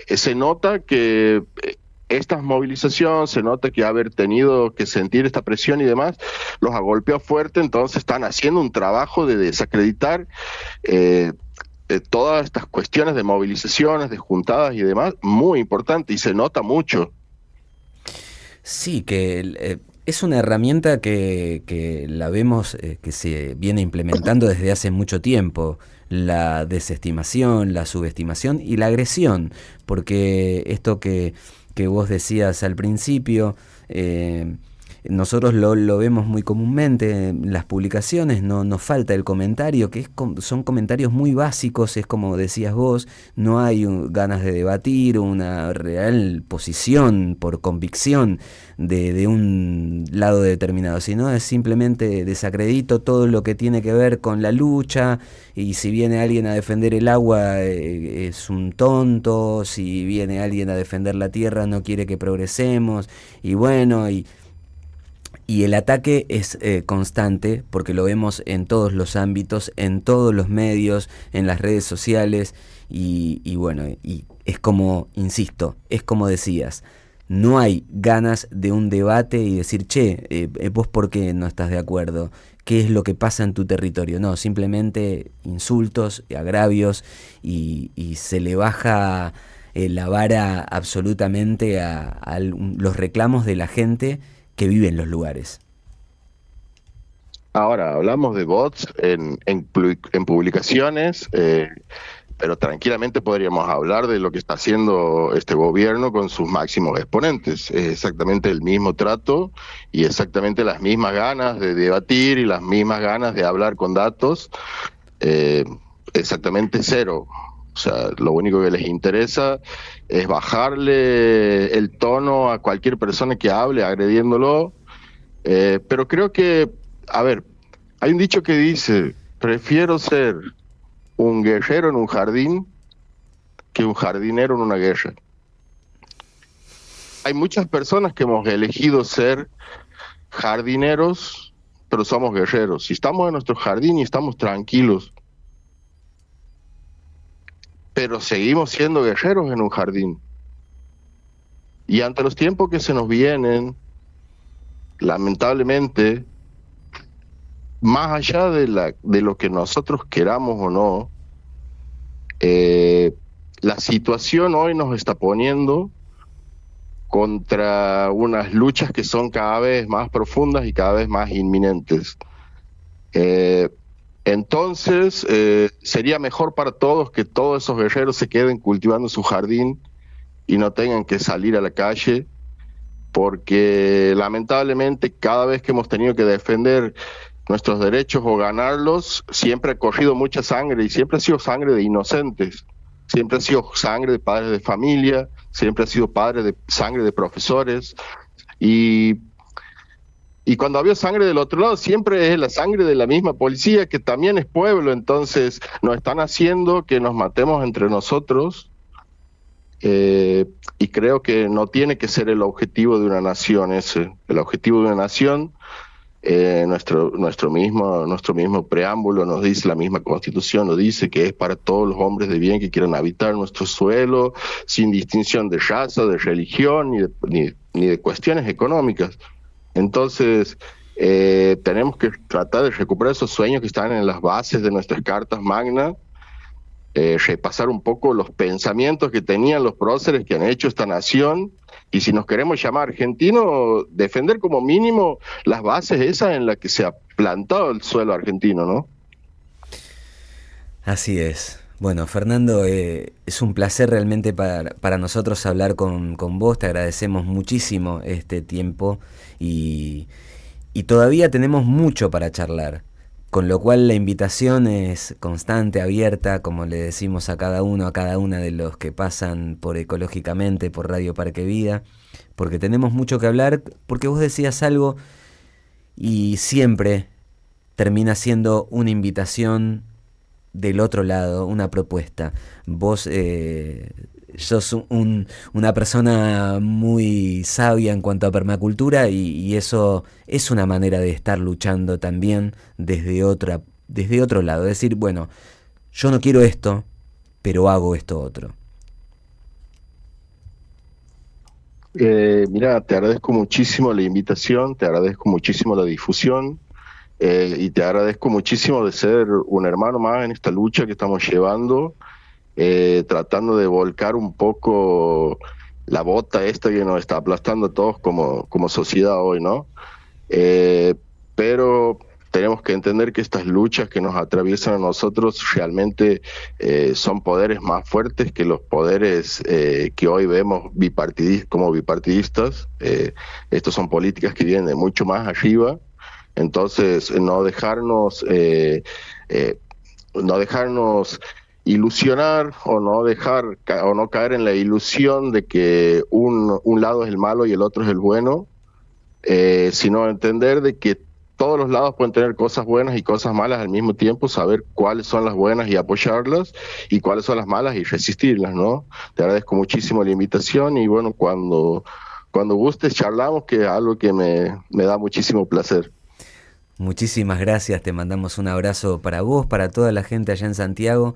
se nota que estas movilizaciones, se nota que haber tenido que sentir esta presión y demás, los ha golpeado fuerte. Entonces están haciendo un trabajo de desacreditar todas estas cuestiones de movilizaciones, de juntadas y demás, muy importante, y se nota mucho. Sí, que es una herramienta que la vemos que se viene implementando desde hace mucho tiempo, la desestimación, la subestimación y la agresión, porque esto que vos decías al principio, nosotros lo vemos muy comúnmente en las publicaciones, no nos falta el comentario, que son comentarios muy básicos, es como decías vos, no hay ganas de debatir, una real posición por convicción de un lado determinado, sino es simplemente desacredito todo lo que tiene que ver con la lucha, y si viene alguien a defender el agua es un tonto, si viene alguien a defender la tierra no quiere que progresemos, y bueno, y el ataque es constante, porque lo vemos en todos los ámbitos, en todos los medios, en las redes sociales, y bueno, y es como, insisto, es como decías, no hay ganas de un debate y decir, che, vos por qué no estás de acuerdo, qué es lo que pasa en tu territorio. No, simplemente insultos, agravios, y se le baja la vara absolutamente a los reclamos de la gente que vive en los lugares. Ahora, hablamos de bots en publicaciones, pero tranquilamente podríamos hablar de lo que está haciendo este gobierno con sus máximos exponentes. Es exactamente el mismo trato y exactamente las mismas ganas de debatir y las mismas ganas de hablar con datos, exactamente cero. O sea, lo único que les interesa es bajarle el tono a cualquier persona que hable, agrediéndolo. Pero creo que, a ver, hay un dicho que dice, prefiero ser un guerrero en un jardín que un jardinero en una guerra. Hay muchas personas que hemos elegido ser jardineros, pero somos guerreros. Si estamos en nuestro jardín y estamos tranquilos, pero seguimos siendo guerreros en un jardín. Y ante los tiempos que se nos vienen, lamentablemente, más allá de lo que nosotros queramos o no, la situación hoy nos está poniendo contra unas luchas que son cada vez más profundas y cada vez más inminentes. Entonces, sería mejor para todos que todos esos guerreros se queden cultivando su jardín y no tengan que salir a la calle, porque lamentablemente cada vez que hemos tenido que defender nuestros derechos o ganarlos, siempre ha corrido mucha sangre y siempre ha sido sangre de inocentes, siempre ha sido sangre de padres de familia, siempre ha sido sangre de profesores y cuando había sangre del otro lado siempre es la sangre de la misma policía que también es pueblo. Entonces nos están haciendo que nos matemos entre nosotros y creo que no tiene que ser el objetivo de una nación ese. El objetivo de una nación, nuestro mismo preámbulo nos dice, la misma Constitución nos dice que es para todos los hombres de bien que quieran habitar nuestro suelo sin distinción de raza, de religión ni de cuestiones económicas. Entonces tenemos que tratar de recuperar esos sueños que están en las bases de nuestras cartas magna, repasar un poco los pensamientos que tenían los próceres que han hecho esta nación, y si nos queremos llamar argentinos, defender como mínimo las bases esas en las que se ha plantado el suelo argentino, ¿no? Así es. Bueno, Fernando, es un placer realmente para nosotros hablar con vos. Te agradecemos muchísimo este tiempo y todavía tenemos mucho para charlar. Con lo cual la invitación es constante, abierta, como le decimos a cada uno, a cada una de los que pasan por Ecológicamente, por Radio Parque Vida, porque tenemos mucho que hablar, porque vos decías algo y siempre termina siendo una invitación del otro lado, una propuesta. Vos sos una persona muy sabia en cuanto a permacultura y eso es una manera de estar luchando también desde otro lado. Es decir, bueno, yo no quiero esto, pero hago esto otro. Mira, te agradezco muchísimo la invitación, te agradezco muchísimo la difusión y te agradezco muchísimo de ser un hermano más en esta lucha que estamos llevando. Tratando de volcar un poco la bota esta que nos está aplastando a todos como sociedad hoy, ¿no? Pero tenemos que entender que estas luchas que nos atraviesan a nosotros realmente son poderes más fuertes que los poderes que hoy vemos como bipartidistas. Estos son políticas que vienen de mucho más arriba. Entonces, no dejarnos ilusionar o no caer en la ilusión de que un lado es el malo y el otro es el bueno, sino entender de que todos los lados pueden tener cosas buenas y cosas malas al mismo tiempo, saber cuáles son las buenas y apoyarlas y cuáles son las malas y resistirlas, ¿no? Te agradezco muchísimo la invitación y bueno, cuando gustes charlamos, que es algo que me da muchísimo placer. Muchísimas gracias, te mandamos un abrazo para vos, para toda la gente allá en Santiago,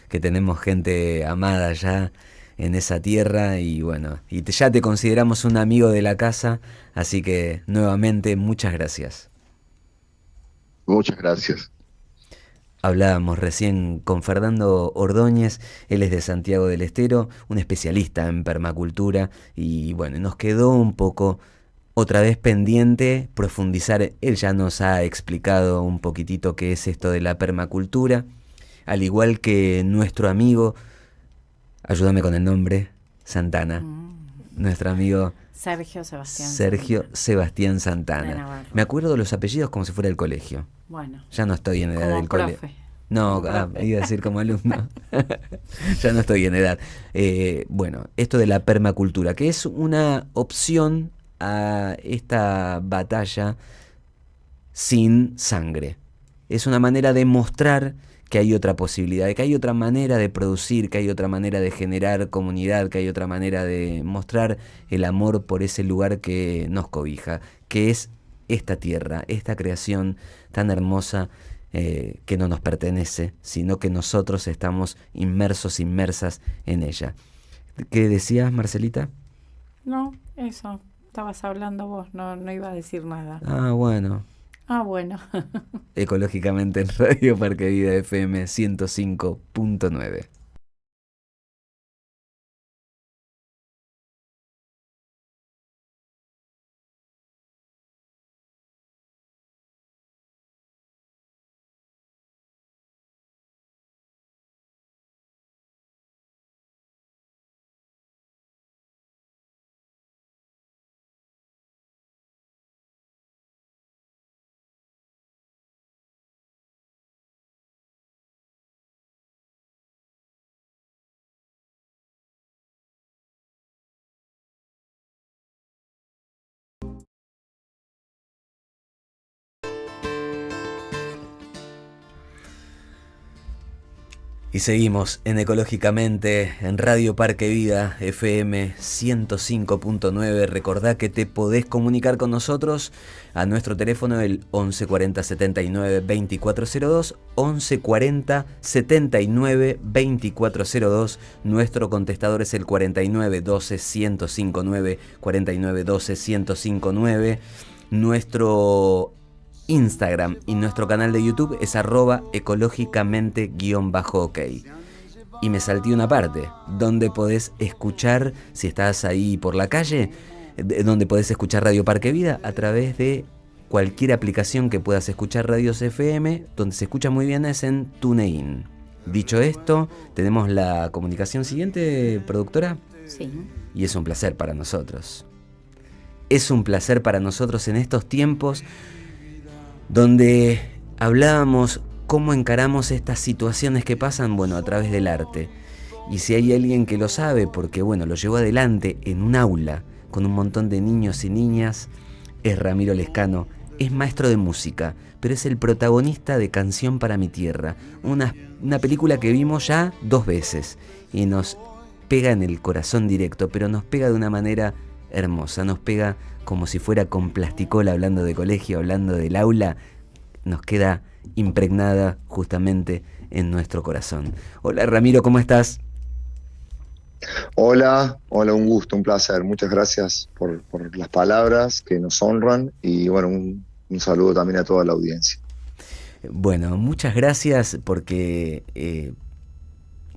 que tenemos gente amada allá en esa tierra y bueno, ya te consideramos un amigo de la casa, así que nuevamente muchas gracias. Muchas gracias. Hablábamos recién con Fernando Ordóñez, él es de Santiago del Estero, un especialista en permacultura y bueno, nos quedó un poco otra vez pendiente profundizar. Él ya nos ha explicado un poquitito qué es esto de la permacultura. al igual que nuestro amigo, ayúdame con el nombre, Santana, nuestro amigo Sergio Sebastián Santana. Me acuerdo de los apellidos como si fuera el colegio. Bueno. Ya no estoy en edad como del profe. colegio. No, iba a decir como alumno. Ya no estoy en edad. Bueno, esto de la permacultura, que es una opción a esta batalla sin sangre. Es una manera de mostrar que hay otra posibilidad, de que hay otra manera de producir, que hay otra manera de generar comunidad, que hay otra manera de mostrar el amor por ese lugar que nos cobija, que es esta tierra, esta creación tan hermosa que no nos pertenece, sino que nosotros estamos inmersos, inmersas en ella. ¿Qué decías, Marcelita? No, eso, estabas hablando vos, no iba a decir nada. Ah, bueno. Ecológicamente en Radio Parque Vida FM 105.9. Y seguimos en Ecológicamente, en Radio Parque Vida, FM 105.9. Recordá que te podés comunicar con nosotros a nuestro teléfono, el 1140 79 2402, 1140 79 2402. Nuestro contestador es el 49 12 1059, 49 12 1059. Nuestro Instagram y nuestro canal de YouTube es @ecológicamente_ok. Y me salté una parte donde podés escuchar, si estás ahí por la calle, donde podés escuchar Radio Parque Vida a través de cualquier aplicación que puedas escuchar radios FM. Donde se escucha muy bien es en TuneIn. Dicho esto, tenemos la comunicación siguiente, productora. Sí. Y es un placer para nosotros. Es un placer para nosotros en estos tiempos donde hablábamos cómo encaramos estas situaciones que pasan, bueno, a través del arte. Y si hay alguien que lo sabe, porque bueno, lo llevó adelante en un aula con un montón de niños y niñas, es Ramiro Lescano. Es maestro de música, pero es el protagonista de Canción para mi Tierra, una película que vimos ya 2 veces y nos pega en el corazón directo, pero nos pega de una manera hermosa, nos pega como si fuera con plasticola, hablando de colegio, hablando del aula, nos queda impregnada justamente en nuestro corazón. Hola Ramiro, ¿cómo estás? Hola, un gusto, un placer. Muchas gracias por las palabras que nos honran y bueno, un saludo también a toda la audiencia. Bueno, muchas gracias porque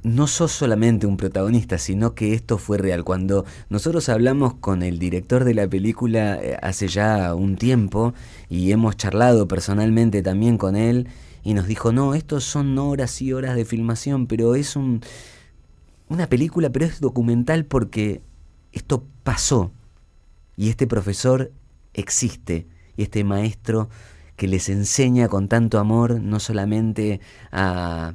no sos solamente un protagonista, sino que esto fue real. Cuando nosotros hablamos con el director de la película hace ya un tiempo y hemos charlado personalmente también con él y nos dijo, no, estos son horas y horas de filmación, pero es una película, pero es documental porque esto pasó y este profesor existe y este maestro que les enseña con tanto amor no solamente a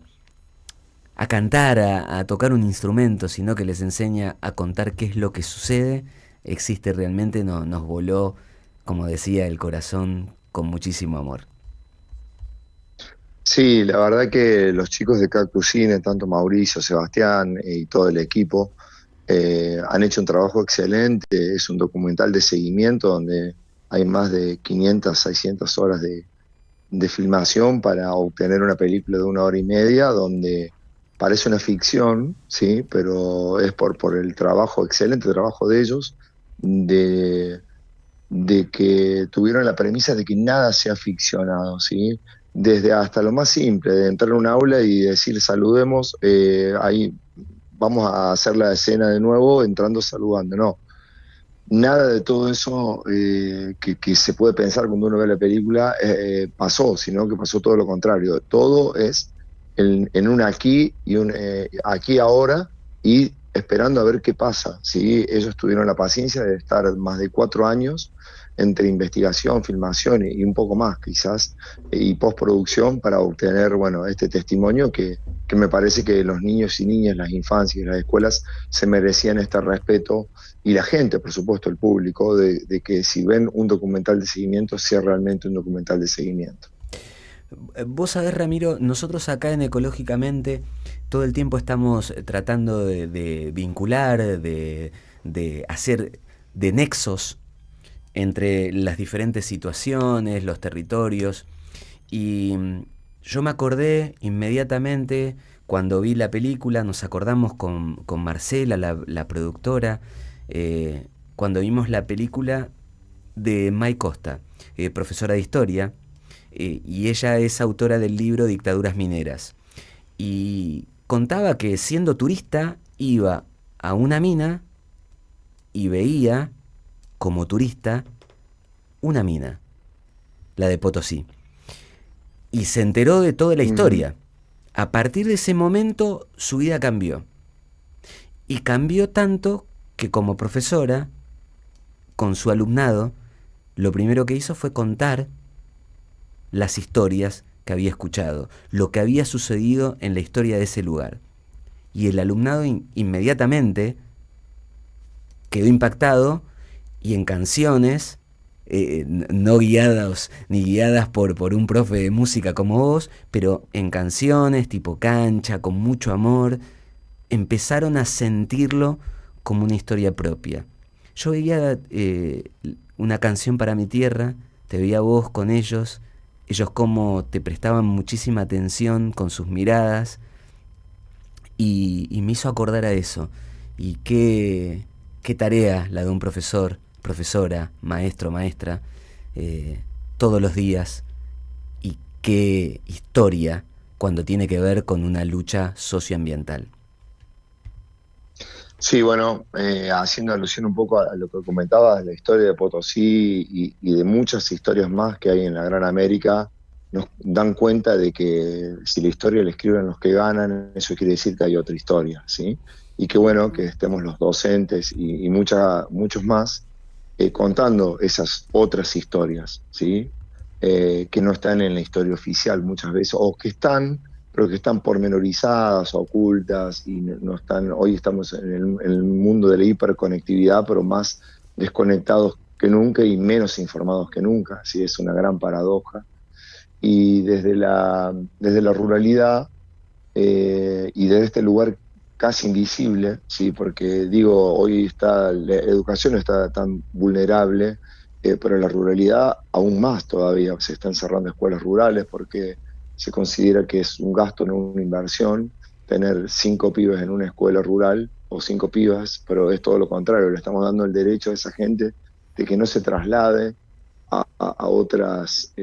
cantar, a tocar un instrumento, sino que les enseña a contar qué es lo que sucede, existe realmente, nos voló, como decía, el corazón con muchísimo amor. Sí, la verdad que los chicos de Cactus Cine, tanto Mauricio, Sebastián y todo el equipo, han hecho un trabajo excelente. Es un documental de seguimiento donde hay más de 500, 600 horas de filmación para obtener una película de 1 hora y media, donde parece una ficción, sí, pero es por el trabajo, excelente trabajo de ellos, de que tuvieron la premisa de que nada sea ficcionado, sí, desde hasta lo más simple, de entrar a un aula y decir saludemos, ahí vamos a hacer la escena de nuevo entrando saludando, no. Nada de todo eso que se puede pensar cuando uno ve la película pasó, sino que pasó todo lo contrario. Todo es en un aquí y un aquí ahora, y esperando a ver qué pasa. ¿Sí? Ellos tuvieron la paciencia de estar más de 4 años entre investigación, filmación y un poco más quizás, y postproducción, para obtener, bueno, este testimonio que me parece que los niños y niñas, las infancias y las escuelas se merecían este respeto, y la gente, por supuesto, el público, de que si ven un documental de seguimiento, sea realmente un documental de seguimiento. Vos sabés, Ramiro, nosotros acá en Ecológicamente todo el tiempo estamos tratando de vincular, de hacer de nexos entre las diferentes situaciones, los territorios, y yo me acordé inmediatamente cuando vi la película, nos acordamos con Marcela, la productora, cuando vimos la película de May Costa, profesora de historia, y ella es autora del libro Dictaduras Mineras, y contaba que siendo turista iba a una mina y veía como turista una mina, la de Potosí, y se enteró de toda la historia. A partir de ese momento su vida cambió, y cambió tanto que como profesora con su alumnado lo primero que hizo fue contar las historias que había escuchado, lo que había sucedido en la historia de ese lugar. Y el alumnado inmediatamente quedó impactado, y en canciones, no guiadas ni guiadas por un profe de música como vos, pero en canciones tipo cancha, con mucho amor, empezaron a sentirlo como una historia propia. Yo veía una canción para mi tierra, te veía vos con ellos como te prestaban muchísima atención con sus miradas, y me hizo acordar a eso. Y qué tarea la de un profesor, profesora, maestro, maestra, todos los días, y qué historia cuando tiene que ver con una lucha socioambiental. Sí, bueno, haciendo alusión un poco a lo que comentabas, la historia de Potosí y de muchas historias más que hay en la Gran América, nos dan cuenta de que si la historia la escriben los que ganan, eso quiere decir que hay otra historia, ¿sí? Y qué bueno que estemos los docentes y muchos más contando esas otras historias, ¿sí? Que no están en la historia oficial muchas veces, o que están, pero que están pormenorizadas, ocultas, y no están. Hoy estamos en el mundo de la hiperconectividad, pero más desconectados que nunca y menos informados que nunca, ¿sí? Es una gran paradoja. Y desde la ruralidad y desde este lugar casi invisible, ¿sí? Porque digo, hoy la educación está tan vulnerable, pero la ruralidad aún más todavía. Se están cerrando escuelas rurales porque se considera que es un gasto, no una inversión, tener 5 pibes en una escuela rural, o 5 pibas, pero es todo lo contrario, le estamos dando el derecho a esa gente de que no se traslade a otras,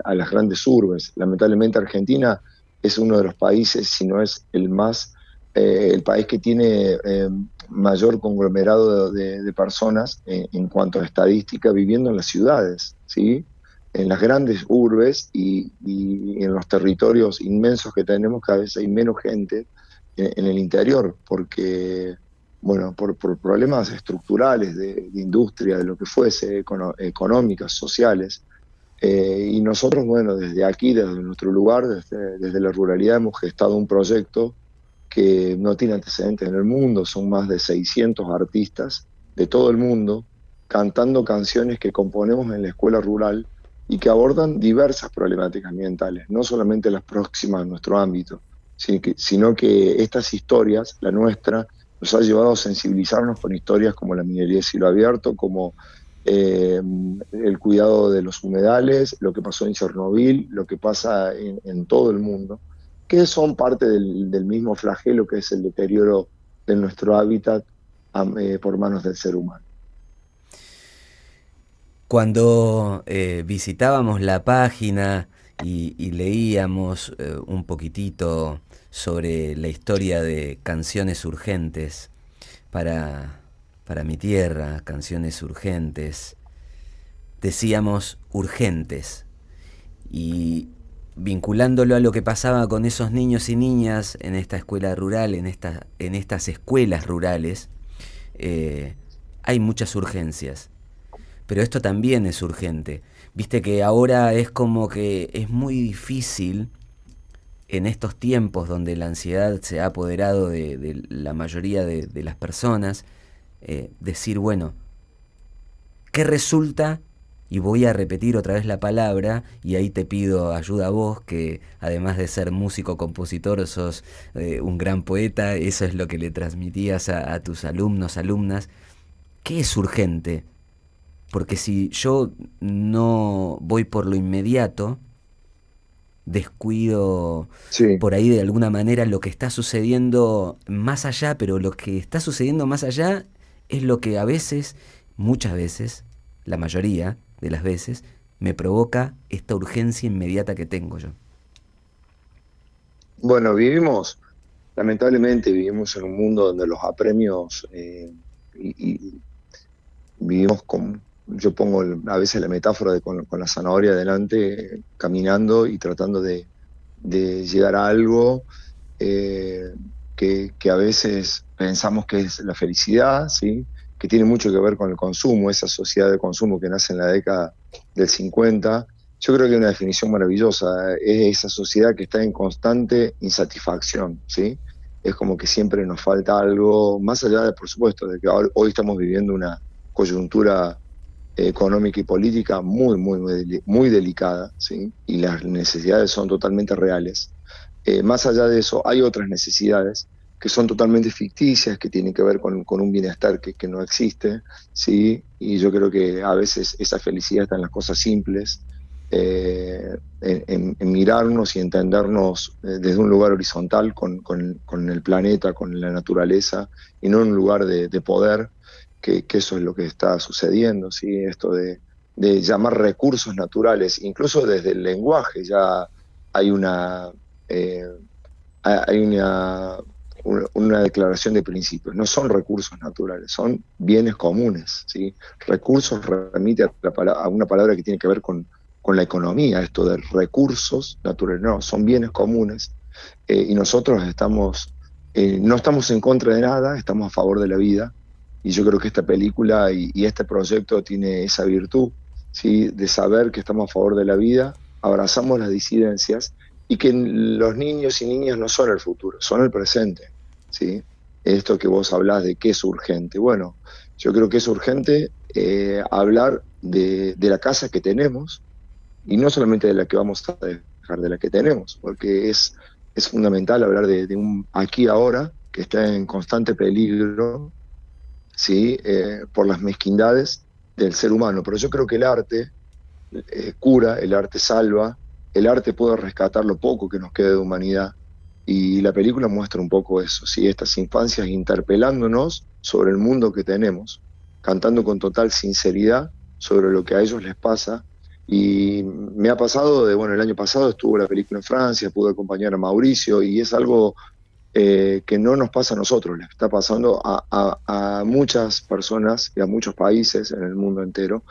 a las grandes urbes. Lamentablemente Argentina es uno de los países, si no es el más, el país que tiene mayor conglomerado de personas en cuanto a estadística viviendo en las ciudades, ¿sí? En las grandes urbes y en los territorios inmensos que tenemos, cada vez hay menos gente en el interior, porque, bueno, por problemas estructurales de industria, de lo que fuese, económicas, sociales. Y nosotros, bueno, desde aquí, desde nuestro lugar, desde la ruralidad, hemos gestado un proyecto que no tiene antecedentes en el mundo. Son más de 600 artistas de todo el mundo cantando canciones que componemos en la escuela rural y que abordan diversas problemáticas ambientales, no solamente las próximas a nuestro ámbito, sino que estas historias, la nuestra, nos ha llevado a sensibilizarnos con historias como la minería de cielo abierto, como el cuidado de los humedales, lo que pasó en Chernobyl, lo que pasa en todo el mundo, que son parte del mismo flagelo que es el deterioro de nuestro hábitat por manos del ser humano. Cuando visitábamos la página y leíamos un poquitito sobre la historia de Canciones Urgentes para mi tierra, Canciones Urgentes, decíamos urgentes, y vinculándolo a lo que pasaba con esos niños y niñas en esta escuela rural, en estas escuelas rurales, hay muchas urgencias. Pero esto también es urgente. Viste que ahora es como que es muy difícil en estos tiempos donde la ansiedad se ha apoderado de la mayoría de las personas, decir, bueno, ¿qué resulta? Y voy a repetir otra vez la palabra, y ahí te pido ayuda a vos, que además de ser músico, compositor, sos un gran poeta. Eso es lo que le transmitías a tus alumnos, alumnas. ¿Qué es urgente? Porque si yo no voy por lo inmediato, descuido Sí. por ahí de alguna manera lo que está sucediendo más allá, pero lo que está sucediendo más allá es lo que a veces, muchas veces, la mayoría de las veces, me provoca esta urgencia inmediata que tengo yo. Bueno, lamentablemente vivimos en un mundo donde los apremios y vivimos yo pongo a veces la metáfora de con la zanahoria adelante, caminando y tratando de llegar a algo que a veces pensamos que es la felicidad, ¿sí? Que tiene mucho que ver con el consumo, esa sociedad de consumo que nace en la década del 50. Yo creo que hay una definición maravillosa, es esa sociedad que está en constante insatisfacción, ¿sí? Es como que siempre nos falta algo, más allá de, por supuesto, de que hoy estamos viviendo una coyuntura económica y política muy delicada, ¿sí? Y las necesidades son totalmente reales. Más allá de eso, hay otras necesidades que son totalmente ficticias, que tienen que ver con un bienestar que no existe, ¿sí? Y yo creo que a veces esa felicidad está en las cosas simples, en mirarnos y entendernos desde un lugar horizontal con el planeta, con la naturaleza, y no en un lugar de poder, que eso es lo que está sucediendo, ¿sí? Esto de llamar recursos naturales, incluso desde el lenguaje ya hay una declaración de principios. No son recursos naturales, son bienes comunes, ¿sí? Recursos remite a una palabra que tiene que ver con la economía, esto de recursos naturales. No, son bienes comunes, y nosotros no estamos en contra de nada, estamos a favor de la vida, y yo creo que esta película y este proyecto tiene esa virtud, ¿sí? De saber que estamos a favor de la vida, abrazamos las disidencias, y que los niños y niñas no son el futuro, son el presente, ¿sí? Esto que vos hablás de qué es urgente. Bueno, yo creo que es urgente hablar de la casa que tenemos, y no solamente de la que vamos a dejar, de la que tenemos, porque es fundamental hablar de un aquí ahora que está en constante peligro, ¿sí? Por las mezquindades del ser humano. Pero yo creo que el arte cura, el arte salva, el arte puede rescatar lo poco que nos quede de humanidad, y la película muestra un poco eso, ¿sí? Estas infancias interpelándonos sobre el mundo que tenemos, cantando con total sinceridad sobre lo que a ellos les pasa. Y me ha pasado el año pasado estuvo la película en Francia, pude acompañar a Mauricio, y es algo que no nos pasa a nosotros, le está pasando a muchas personas y a muchos países en el mundo entero.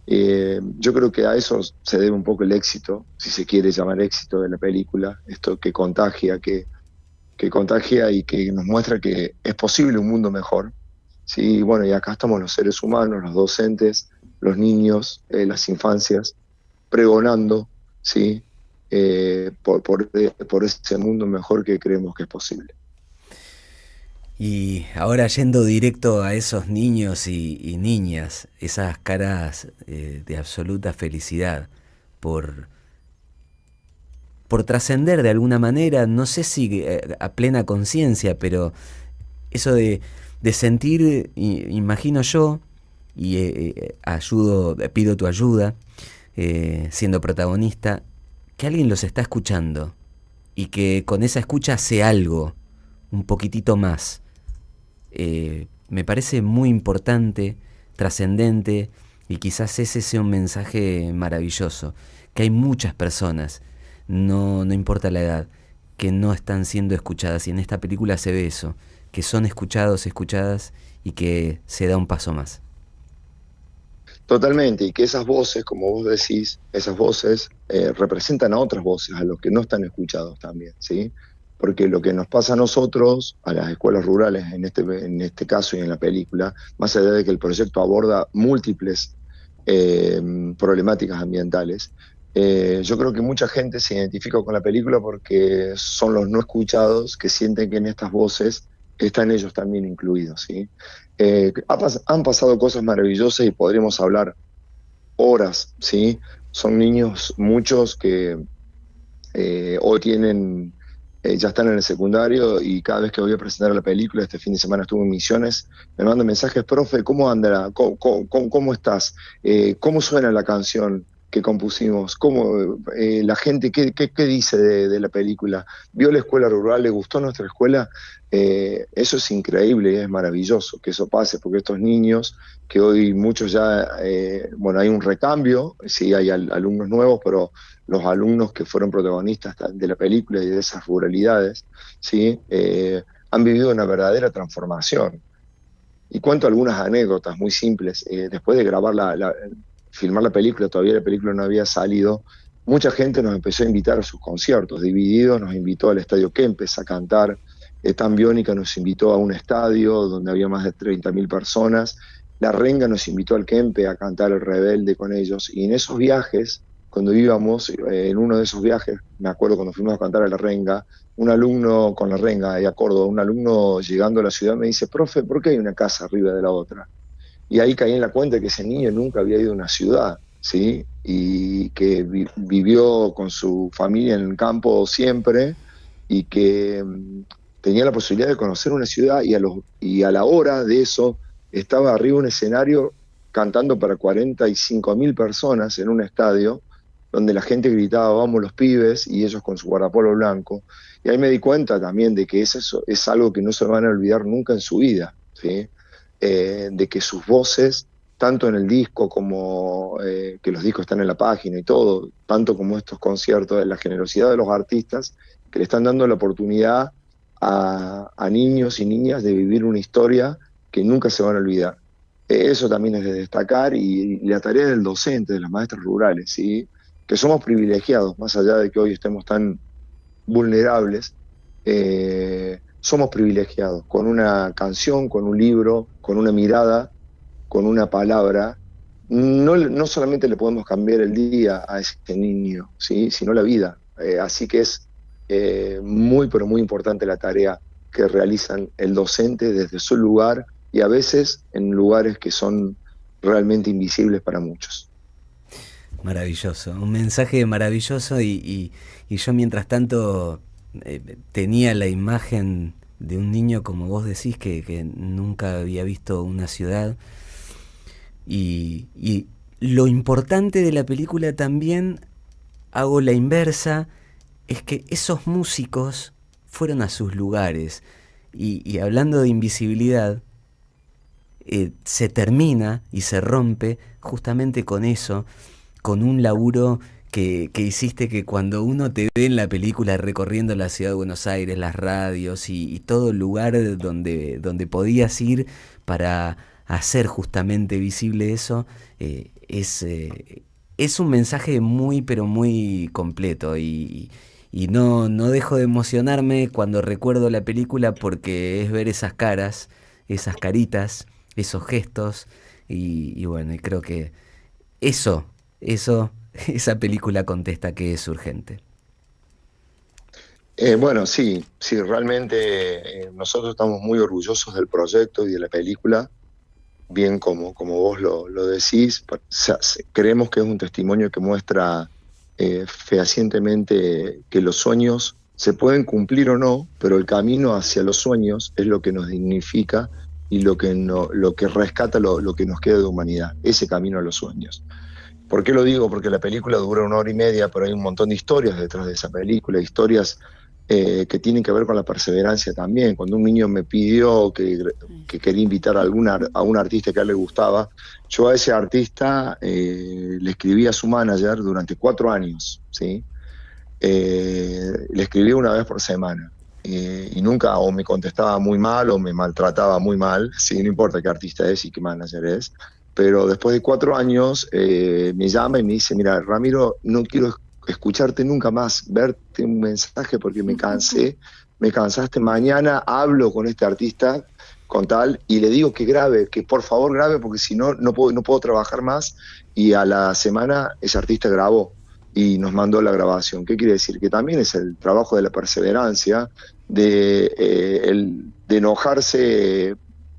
Yo creo que a eso se debe un poco el éxito, si se quiere llamar éxito, de la película, esto que contagia, que contagia y que nos muestra que es posible un mundo mejor, ¿sí? Bueno, y acá estamos los seres humanos, los docentes, los niños, las infancias, pregonando, ¿sí? Por ese mundo mejor que creemos que es posible. Y ahora yendo directo a esos niños y niñas, esas caras de absoluta felicidad por trascender de alguna manera, no sé si a plena conciencia, pero eso de sentir, imagino yo, y pido tu ayuda, siendo protagonista, que alguien los está escuchando y que con esa escucha hace algo, un poquitito más. Me parece muy importante, trascendente, y quizás ese sea un mensaje maravilloso, que hay muchas personas, no importa la edad, que no están siendo escuchadas, y en esta película se ve eso, que son escuchados, escuchadas, y que se da un paso más. Totalmente, y que esas voces, como vos decís, esas voces representan a otras voces, a los que no están escuchados también, ¿sí? Porque lo que nos pasa a nosotros, a las escuelas rurales, en este caso y en la película, más allá de que el proyecto aborda múltiples problemáticas ambientales, yo creo que mucha gente se identifica con la película porque son los no escuchados que sienten que en estas voces están ellos también incluidos, ¿sí? Han pasado cosas maravillosas y podríamos hablar horas, ¿sí? Son niños, muchos que hoy tienen, ya están en el secundario, y cada vez que voy a presentar la película, este fin de semana estuve en Misiones, me mandan mensajes: profe, ¿cómo anda? ¿Cómo estás? ¿Cómo suena la canción que compusimos? La gente, ¿qué dice de la película? ¿Vio la escuela rural? ¿Le gustó nuestra escuela? Eso es increíble y es maravilloso que eso pase, porque estos niños, que hoy muchos ya, bueno, hay un recambio, sí hay alumnos nuevos, pero los alumnos que fueron protagonistas de la película y de esas ruralidades, ¿sí? Han vivido una verdadera transformación. Y cuento algunas anécdotas muy simples. Después de filmar la película, todavía la película no había salido, mucha gente nos empezó a invitar a sus conciertos. Divididos nos invitó al Estadio Kempes a cantar, Tan Biónica nos invitó a un estadio donde había más de 30.000 personas, La Renga nos invitó al Kempe a cantar El Rebelde con ellos, y en esos viajes, cuando íbamos, en uno de esos viajes, me acuerdo cuando fuimos a cantar a La Renga, un alumno con La Renga, ahí a Córdoba, un alumno llegando a la ciudad me dice: profe, ¿por qué hay una casa arriba de la otra? Y ahí caí en la cuenta que ese niño nunca había ido a una ciudad, ¿sí? Y que vivió con su familia en el campo siempre, y que tenía la posibilidad de conocer una ciudad, y a la hora de eso estaba arriba un escenario cantando para 45.000 personas en un estadio, donde la gente gritaba: vamos los pibes, y ellos con su guardapolo blanco. Y ahí me di cuenta también de que eso es algo que no se van a olvidar nunca en su vida, ¿sí? De que sus voces, tanto en el disco como que los discos están en la página y todo, tanto como estos conciertos, la generosidad de los artistas que le están dando la oportunidad a niños y niñas de vivir una historia que nunca se van a olvidar. Eso también es de destacar, y la tarea del docente, de las maestras rurales, ¿sí? Que somos privilegiados, más allá de que hoy estemos tan vulnerables, somos privilegiados, con una canción, con un libro, con una mirada, con una palabra. No solamente le podemos cambiar el día a ese niño, ¿sí? Sino la vida. Así que es muy, pero muy importante la tarea que realizan el docente desde su lugar, y a veces en lugares que son realmente invisibles para muchos. Maravilloso, un mensaje maravilloso, y yo mientras tanto tenía la imagen de un niño, como vos decís, que nunca había visto una ciudad, y lo importante de la película también, hago la inversa, es que esos músicos fueron a sus lugares, y hablando de invisibilidad, se termina y se rompe justamente con eso, con un laburo que hiciste, que cuando uno te ve en la película recorriendo la ciudad de Buenos Aires, las radios y todo el lugar donde podías ir para hacer justamente visible eso, es un mensaje muy, pero muy completo, y no dejo de emocionarme cuando recuerdo la película, porque es ver esas caras, esas caritas, esos gestos, y bueno, y creo que esa película contesta que es urgente. Bueno, sí, realmente nosotros estamos muy orgullosos del proyecto y de la película, bien como vos lo decís. Creemos que es un testimonio que muestra fehacientemente que los sueños se pueden cumplir o no, pero el camino hacia los sueños es lo que nos dignifica y lo que rescata lo que nos queda de humanidad, ese camino a los sueños. ¿Por qué lo digo? Porque la película dura 1 hora y media, pero hay un montón de historias detrás de esa película, historias que tienen que ver con la perseverancia también. Cuando un niño me pidió que quería invitar a un artista que a él le gustaba, yo a ese artista le escribí a su manager durante 4 años, ¿sí? Le escribí una vez por semana, y nunca o me contestaba muy mal o me maltrataba muy mal, ¿sí? No importa qué artista es y qué manager es. pero después de 4 años me llama y me dice, mira, Ramiro, no quiero escucharte nunca más, verte un mensaje porque me cansaste, mañana hablo con este artista con tal, y le digo que grabe, que por favor grabe, porque si no, no puedo trabajar más. Y a la semana ese artista grabó y nos mandó la grabación. ¿Qué quiere decir? Que también es el trabajo de la perseverancia, de enojarse,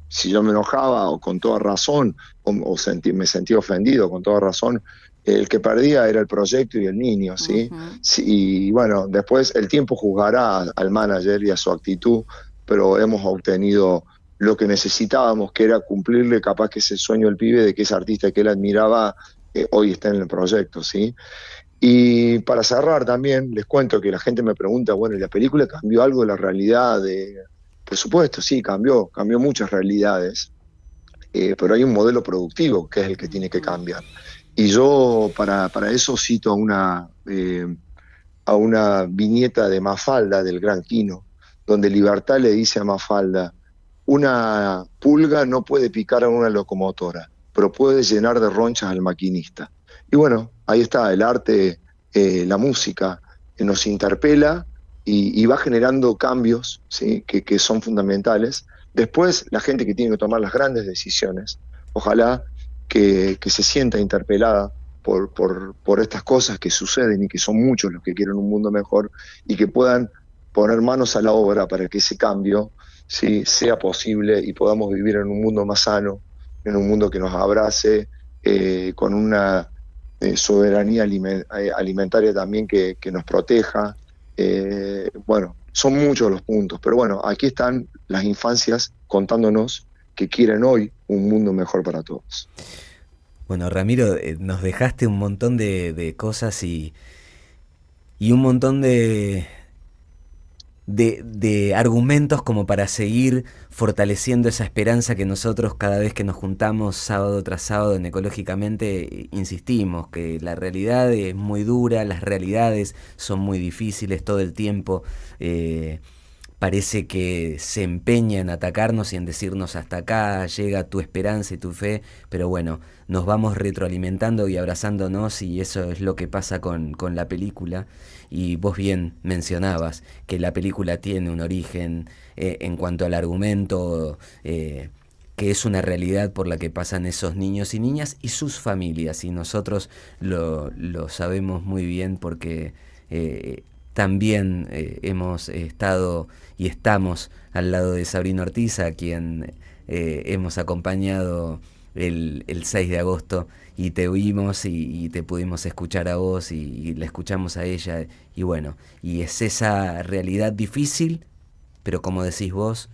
si yo me enojaba o con toda razón, me sentía ofendido con toda razón. El que perdía era el proyecto y el niño, ¿sí? Ujú. Sí, y bueno, después el tiempo juzgará al manager y a su actitud, pero hemos obtenido lo que necesitábamos, que era cumplirle capaz que ese sueño del pibe de que ese artista que él admiraba hoy está en el proyecto, ¿sí? Y para cerrar también, les cuento que la gente me pregunta, bueno, ¿y la película cambió algo de la realidad? Por supuesto, sí, cambió muchas realidades, pero hay un modelo productivo que es el que tiene que cambiar. Y yo para eso cito a una viñeta de Mafalda, del Gran Quino, donde Libertad le dice a Mafalda, una pulga no puede picar a una locomotora, pero puede llenar de ronchas al maquinista. Y bueno, ahí está, el arte, la música, nos interpela y va generando cambios, ¿sí? que son fundamentales. Después, la gente que tiene que tomar las grandes decisiones, ojalá que se sienta interpelada por estas cosas que suceden y que son muchos los que quieren un mundo mejor y que puedan poner manos a la obra para que ese cambio, ¿sí? sea posible y podamos vivir en un mundo más sano, en un mundo que nos abrace, con una soberanía alimentaria también que nos proteja. Bueno, son muchos los puntos, pero bueno, aquí están las infancias contándonos que quieren hoy un mundo mejor para todos. Bueno, Ramiro, nos dejaste un montón de cosas y un montón de argumentos como para seguir fortaleciendo esa esperanza que nosotros cada vez que nos juntamos sábado tras sábado en Ecológicamente insistimos, que la realidad es muy dura, las realidades son muy difíciles todo el tiempo. Parece que se empeña en atacarnos y en decirnos hasta acá llega tu esperanza y tu fe, pero bueno, nos vamos retroalimentando y abrazándonos, y eso es lo que pasa con la película. Y vos bien mencionabas que la película tiene un origen en cuanto al argumento, que es una realidad por la que pasan esos niños y niñas y sus familias, y nosotros lo sabemos muy bien porque también hemos estado y estamos al lado de Sabrina Ortiz, a quien hemos acompañado el 6 de agosto, y te oímos y te pudimos escuchar a vos y la escuchamos a ella, y bueno, y es esa realidad difícil, pero como decís vos,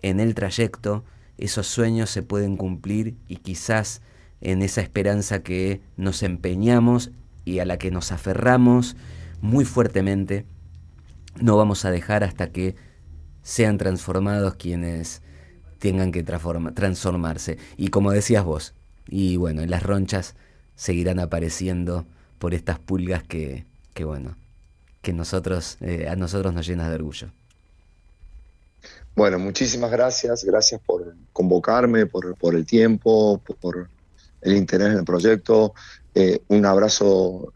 en el trayecto esos sueños se pueden cumplir, y quizás en esa esperanza que nos empeñamos y a la que nos aferramos muy fuertemente, no vamos a dejar hasta que sean transformados quienes tengan que transformarse. Y como decías vos, y bueno, las ronchas seguirán apareciendo por estas pulgas que bueno, que a nosotros nos llena de orgullo. Bueno, muchísimas gracias por convocarme, por el tiempo, por el interés en el proyecto. Un abrazo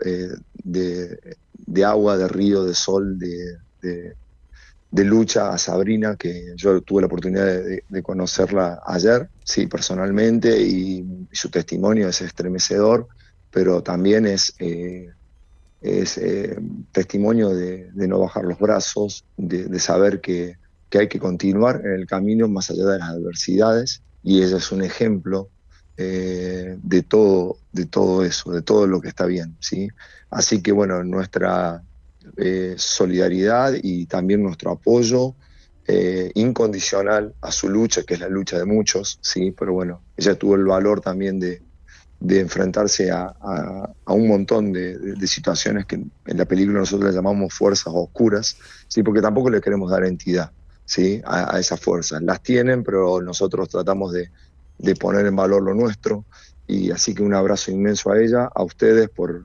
de agua, de río, de sol, de lucha a Sabrina, que yo tuve la oportunidad de conocerla ayer, sí, personalmente, y su testimonio es estremecedor, pero también es testimonio de no bajar los brazos, de saber que hay que continuar en el camino más allá de las adversidades, y ella es un ejemplo de todo eso, de todo lo que está bien, ¿sí? Así que bueno, nuestra solidaridad y también nuestro apoyo incondicional a su lucha, que es la lucha de muchos, ¿sí? Pero bueno, ella tuvo el valor también de enfrentarse a un montón de situaciones que en la película nosotros le llamamos fuerzas oscuras, ¿sí? Porque tampoco le queremos dar entidad, ¿sí? a esas fuerzas. Las tienen, pero nosotros tratamos de poner en valor lo nuestro, y así que un abrazo inmenso a ella, a ustedes por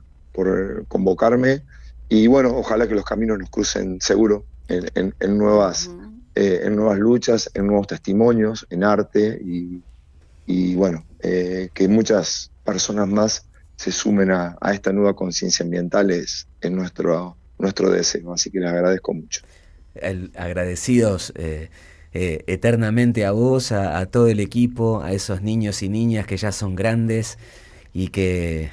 convocarme, y bueno, ojalá que los caminos nos crucen seguro en nuevas luchas, en nuevos testimonios, en arte, y bueno, que muchas personas más se sumen a esta nueva conciencia ambiental es nuestro deseo, así que les agradezco mucho. Agradecidos eternamente a vos, a todo el equipo, a esos niños y niñas que ya son grandes y que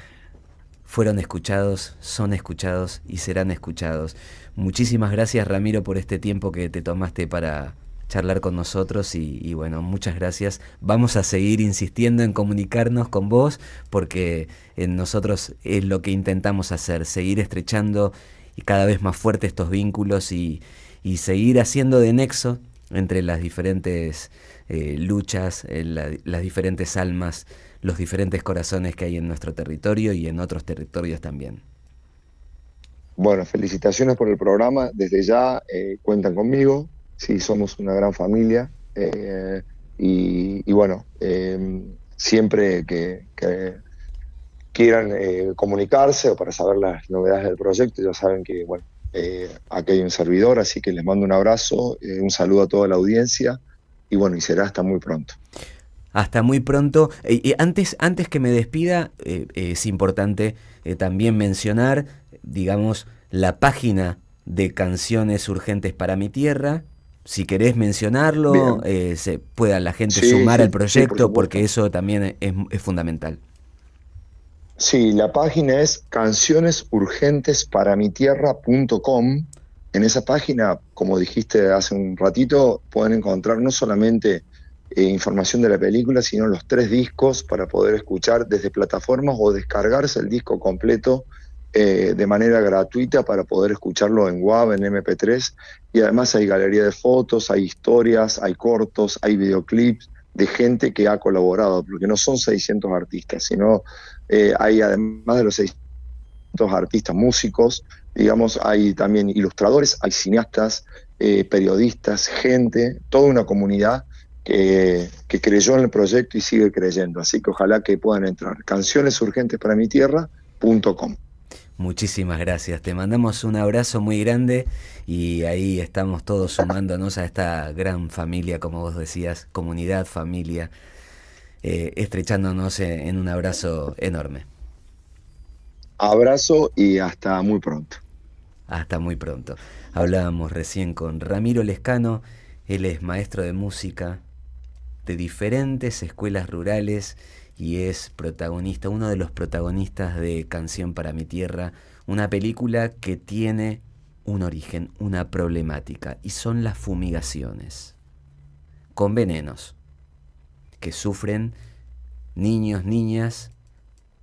fueron escuchados, son escuchados y serán escuchados. Muchísimas gracias, Ramiro, por este tiempo que te tomaste para charlar con nosotros y bueno, muchas gracias. Vamos a seguir insistiendo en comunicarnos con vos porque nosotros es lo que intentamos hacer, seguir estrechando y cada vez más fuertes estos vínculos y seguir haciendo de nexo entre las diferentes luchas, las diferentes almas, los diferentes corazones que hay en nuestro territorio y en otros territorios también. Bueno, felicitaciones por el programa. Desde ya cuentan conmigo. Sí, somos una gran familia. Y bueno, siempre que quieran comunicarse o para saber las novedades del proyecto, ya saben que bueno, aquí hay un servidor, así que les mando un abrazo, un saludo a toda la audiencia y bueno, y será hasta muy pronto. Hasta muy pronto. Antes que me despida, es importante también mencionar, digamos, la página de Canciones Urgentes para mi Tierra. Si querés mencionarlo, se pueda la gente sumar al proyecto, porque eso también es fundamental. Sí, la página es cancionesurgentesparammitierra.com. En esa página, como dijiste hace un ratito, pueden encontrar no solamente información de la película, sino los 3 discos para poder escuchar desde plataformas o descargarse el disco completo de manera gratuita para poder escucharlo en WAV, en MP3, y además hay galería de fotos, hay historias, hay cortos, hay videoclips de gente que ha colaborado, porque no son 600 artistas, sino hay además de los 600 artistas músicos, digamos, hay también ilustradores, hay cineastas, periodistas, gente, toda una comunidad que creyó en el proyecto y sigue creyendo, así que ojalá que puedan entrar, cancionesurgentesparammitierra.com. Muchísimas gracias, te mandamos un abrazo muy grande y ahí estamos todos sumándonos a esta gran familia, como vos decías, comunidad, familia, estrechándonos en un abrazo enorme. Abrazo y hasta muy pronto. Hasta muy pronto. Hablábamos recién con Ramiro Lescano, él es maestro de música de diferentes escuelas rurales y es protagonista, uno de los protagonistas de Canción para mi Tierra, una película que tiene un origen, una problemática, y son las fumigaciones con venenos que sufren niños, niñas,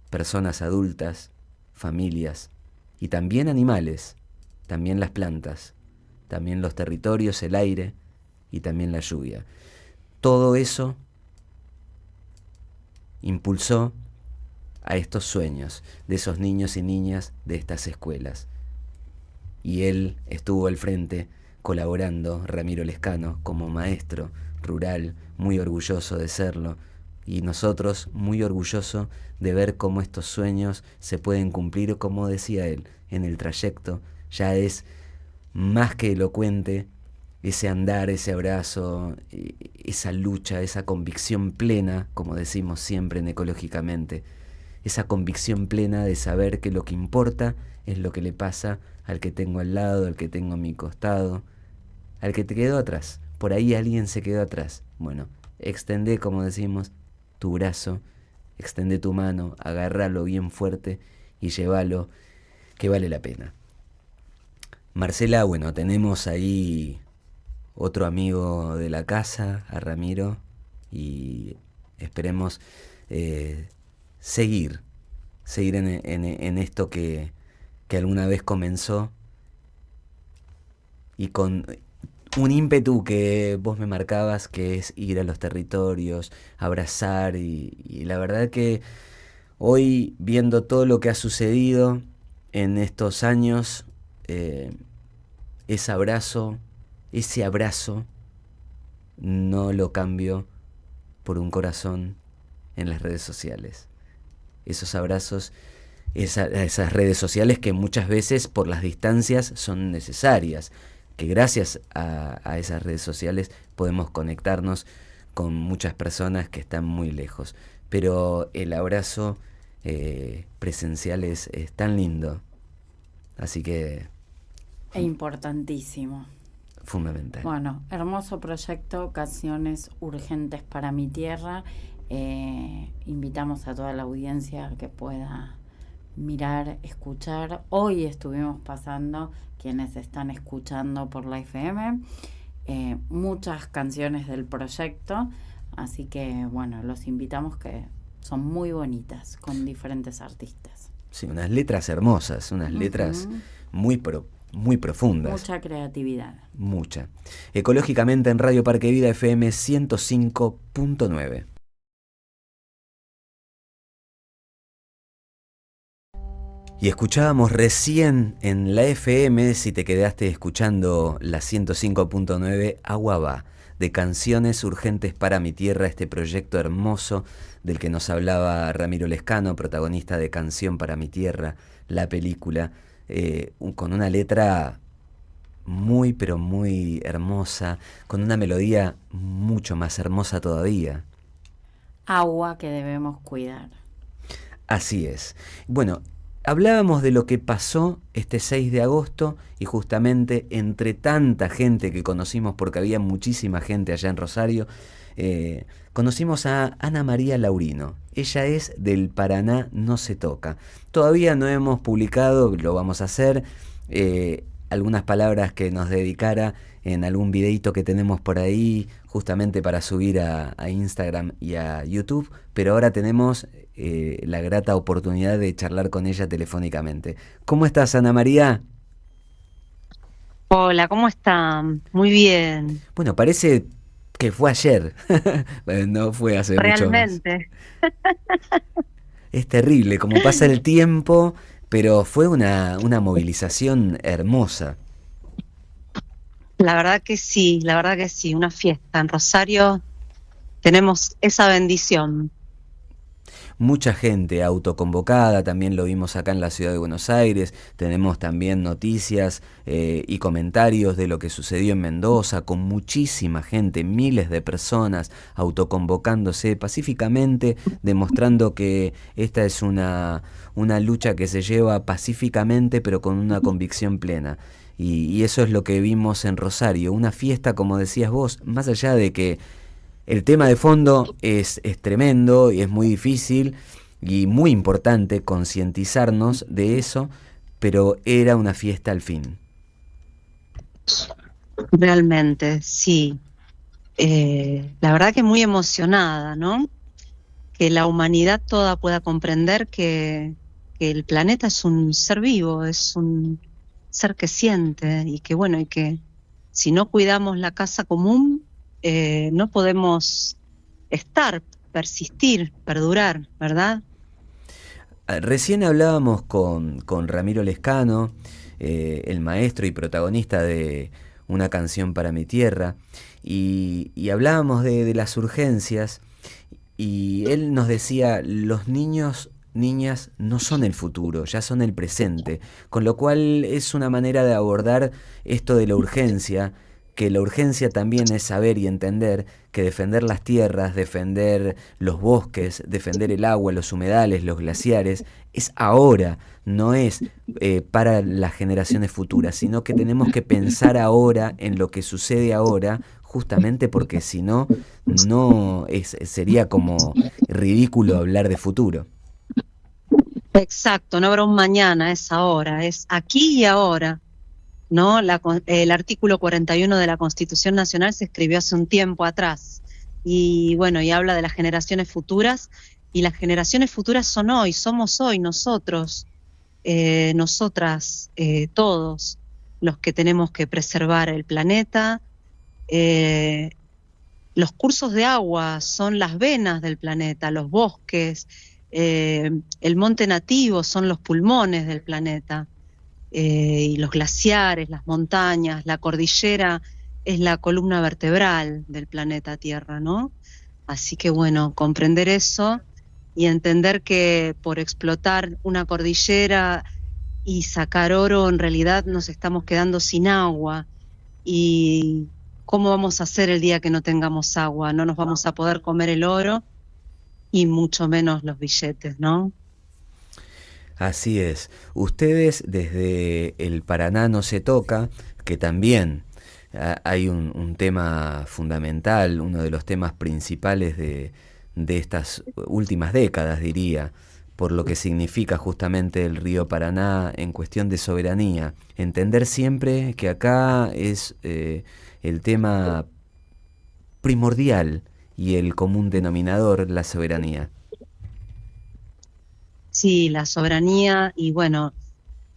personas adultas, familias y también animales, también las plantas, también los territorios, el aire y también la lluvia. Todo eso impulsó a estos sueños de esos niños y niñas de estas escuelas. Y él estuvo al frente colaborando, Ramiro Lescano, como maestro rural, muy orgulloso de serlo, y nosotros muy orgullosos de ver cómo estos sueños se pueden cumplir, como decía él, en el trayecto. Ya es más que elocuente ese andar, ese abrazo, esa lucha, esa convicción plena, como decimos siempre en Ecológicamente, esa convicción plena de saber que lo que importa es lo que le pasa al que tengo al lado, al que tengo a mi costado, al que te quedó atrás. Por ahí alguien se quedó atrás. Bueno, extendé, como decimos, tu brazo, extendé tu mano, agárralo bien fuerte y llévalo, que vale la pena. Marcela, bueno, tenemos ahí otro amigo de la casa, a Ramiro, y esperemos seguir en esto que alguna vez comenzó y con un ímpetu que vos me marcabas, que es ir a los territorios, abrazar, y la verdad que hoy, viendo todo lo que ha sucedido en estos años, ese abrazo no lo cambio por un corazón en las redes sociales. Esos abrazos, esas redes sociales que muchas veces por las distancias son necesarias, que gracias a esas redes sociales podemos conectarnos con muchas personas que están muy lejos. pero el abrazo presencial es tan lindo. Así que... E importantísimo. Fundamental. Bueno, hermoso proyecto, Canciones Urgentes para mi Tierra. Invitamos a toda la audiencia que pueda mirar, escuchar. Hoy estuvimos pasando, quienes están escuchando por la FM, muchas canciones del proyecto, así que bueno, los invitamos, que son muy bonitas, con diferentes artistas. Sí, unas letras hermosas, unas letras muy profundas. Mucha creatividad. Mucha. Ecológicamente en Radio Parque Vida FM 105.9. Y escuchábamos recién en la FM, si te quedaste escuchando la 105.9, Agua Va, de Canciones Urgentes para mi Tierra, este proyecto hermoso del que nos hablaba Ramiro Lescano, protagonista de Canción para mi Tierra, la película, con una letra muy pero muy hermosa, con una melodía mucho más hermosa todavía. Agua que debemos cuidar. Así es. Bueno, hablábamos de lo que pasó este 6 de agosto y justamente entre tanta gente que conocimos, porque había muchísima gente allá en Rosario, conocimos a Ana María Laurino. Ella es del Paraná No Se Toca. Todavía no hemos publicado, lo vamos a hacer, algunas palabras que nos dedicara en algún videito que tenemos por ahí, justamente para subir a Instagram y a YouTube, pero ahora tenemos la grata oportunidad de charlar con ella telefónicamente. ¿Cómo estás, Ana María? Hola, ¿cómo están? Muy bien. Bueno, parece que fue ayer, no fue hace mucho más. Realmente. Es terrible cómo pasa el tiempo, pero fue una movilización hermosa. La verdad que sí, una fiesta. En Rosario tenemos esa bendición. Mucha gente autoconvocada, también lo vimos acá en la ciudad de Buenos Aires, tenemos también noticias y comentarios de lo que sucedió en Mendoza, con muchísima gente, miles de personas autoconvocándose pacíficamente, demostrando que esta es una lucha que se lleva pacíficamente pero con una convicción plena. Y eso es lo que vimos en Rosario, una fiesta, como decías vos, más allá de que el tema de fondo es tremendo y es muy difícil y muy importante concientizarnos de eso, pero era una fiesta al fin. Realmente, sí. La verdad que muy emocionada, ¿no? Que la humanidad toda pueda comprender que el planeta es un ser vivo, es un ser que siente y que bueno, y que si no cuidamos la casa común, no podemos persistir, perdurar, ¿verdad? Recién hablábamos con Ramiro Lescano, el maestro y protagonista de Una Canción para mi Tierra, y hablábamos de las urgencias, y él nos decía, los niñas no son el futuro, ya son el presente, con lo cual es una manera de abordar esto de la urgencia, que la urgencia también es saber y entender que defender las tierras, defender los bosques, defender el agua, los humedales, los glaciares, es ahora, no es para las generaciones futuras, sino que tenemos que pensar ahora en lo que sucede ahora, justamente porque si no, sería como ridículo hablar de futuro. Exacto, no habrá un mañana, es ahora, es aquí y ahora. ¿No? El artículo 41 de la Constitución Nacional se escribió hace un tiempo atrás y bueno, y habla de las generaciones futuras, y las generaciones futuras son hoy, somos hoy nosotros, nosotras, todos los que tenemos que preservar el planeta. Los cursos de agua son las venas del planeta, los bosques, el monte nativo son los pulmones del planeta. Y los glaciares, las montañas, la cordillera es la columna vertebral del planeta Tierra, ¿no? Así que bueno, comprender eso y entender que por explotar una cordillera y sacar oro, en realidad nos estamos quedando sin agua. ¿Y cómo vamos a hacer el día que no tengamos agua? No nos vamos a poder comer el oro. y mucho menos los billetes, ¿no? Así es. Ustedes desde el Paraná no se toca, que también hay un tema fundamental, uno de los temas principales de estas últimas décadas, diría, por lo que significa justamente el río Paraná en cuestión de soberanía. Entender siempre que acá es el tema primordial y el común denominador, la soberanía. Sí, la soberanía y bueno,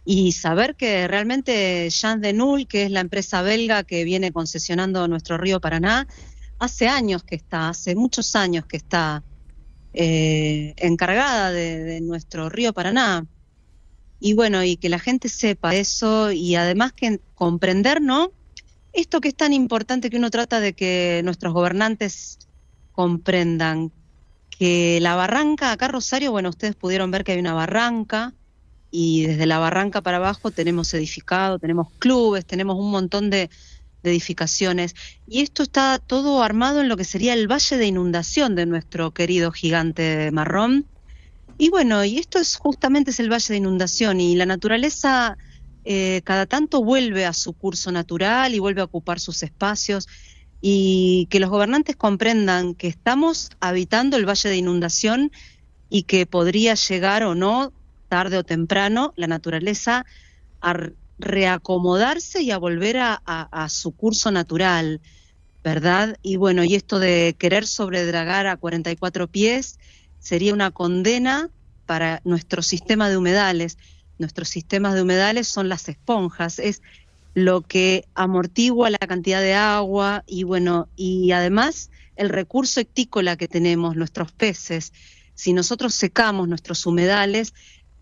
y saber que realmente Jean de Null, que es la empresa belga que viene concesionando nuestro río Paraná, hace muchos años que está encargada de nuestro río Paraná. Y bueno, y que la gente sepa eso y además que comprender, ¿no? Esto que es tan importante que uno trata de que nuestros gobernantes comprendan, que la barranca, acá Rosario, bueno, ustedes pudieron ver que hay una barranca y desde la barranca para abajo tenemos edificado, tenemos clubes, tenemos un montón de edificaciones y esto está todo armado en lo que sería el valle de inundación de nuestro querido gigante marrón. Y bueno, y esto justamente es el valle de inundación y la naturaleza cada tanto vuelve a su curso natural y vuelve a ocupar sus espacios y que los gobernantes comprendan que estamos habitando el valle de inundación y que podría llegar o no, tarde o temprano, la naturaleza a reacomodarse y a volver a su curso natural, ¿verdad? Y bueno, y esto de querer sobredragar a 44 pies sería una condena para nuestro sistema de humedales. Nuestros sistemas de humedales son las esponjas, es lo que amortigua la cantidad de agua y bueno, y además el recurso ictícola que tenemos, nuestros peces. Si nosotros secamos nuestros humedales,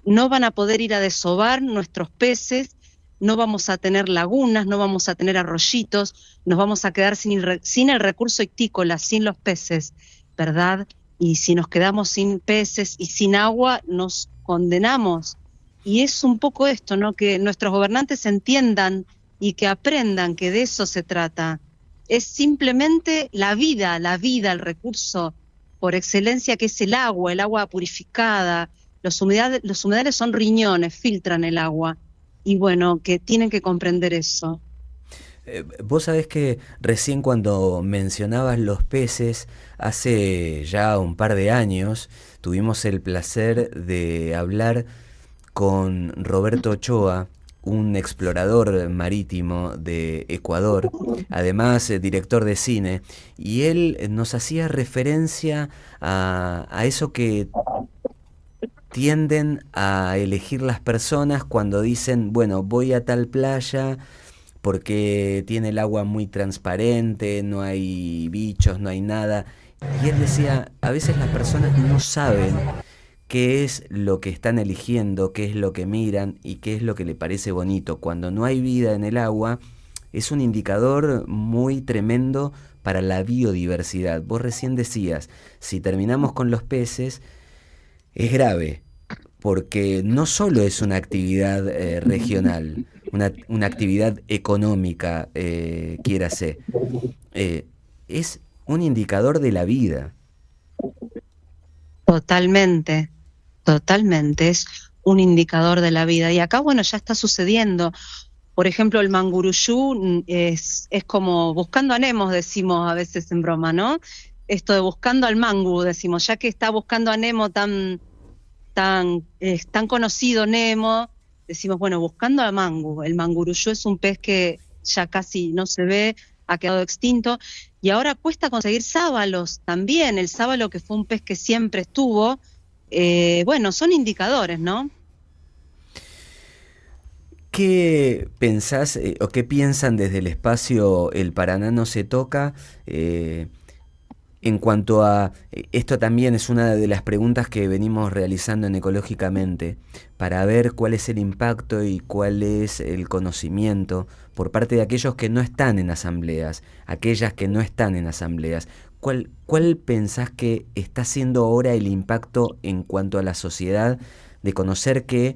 no van a poder ir a desovar nuestros peces, no vamos a tener lagunas, no vamos a tener arroyitos, nos vamos a quedar sin el recurso ictícola, sin los peces, ¿verdad? Y si nos quedamos sin peces y sin agua, nos condenamos. Y es un poco esto, ¿no? Que nuestros gobernantes entiendan y que aprendan que de eso se trata. Es simplemente la vida, el recurso por excelencia que es el agua purificada. Los humedales son riñones, filtran el agua. Y bueno, que tienen que comprender eso. Vos sabés que recién cuando mencionabas los peces, hace ya un par de años, tuvimos el placer de hablar con Roberto Ochoa, un explorador marítimo de Ecuador, además director de cine, y él nos hacía referencia a eso que tienden a elegir las personas cuando dicen, bueno, voy a tal playa porque tiene el agua muy transparente, no hay bichos, no hay nada. Y él decía, a veces las personas no saben qué es lo que están eligiendo, qué es lo que miran y qué es lo que le parece bonito. Cuando no hay vida en el agua, es un indicador muy tremendo para la biodiversidad. Vos recién decías, si terminamos con los peces, es grave, porque no solo es una actividad regional, una actividad económica, quiérase, es un indicador de la vida. Totalmente, es un indicador de la vida. Y acá, bueno, ya está sucediendo. Por ejemplo, el manguruyú es como buscando a Nemo, decimos a veces en broma, ¿no? Esto de buscando al mangu, decimos, ya que está buscando a Nemo tan conocido Nemo, decimos, bueno, buscando al mangu. El manguruyú es un pez que ya casi no se ve, ha quedado extinto, y ahora cuesta conseguir sábalos también. El sábalo, que fue un pez que siempre estuvo, bueno, son indicadores, ¿no? ¿Qué pensás o qué piensan desde el espacio El Paraná no se toca? En cuanto a, esto también es una de las preguntas que venimos realizando en Ecológicamente, para ver cuál es el impacto y cuál es el conocimiento por parte de aquellos que no están en asambleas, aquellas que no están en asambleas. ¿Cuál pensás que está siendo ahora el impacto en cuanto a la sociedad de conocer que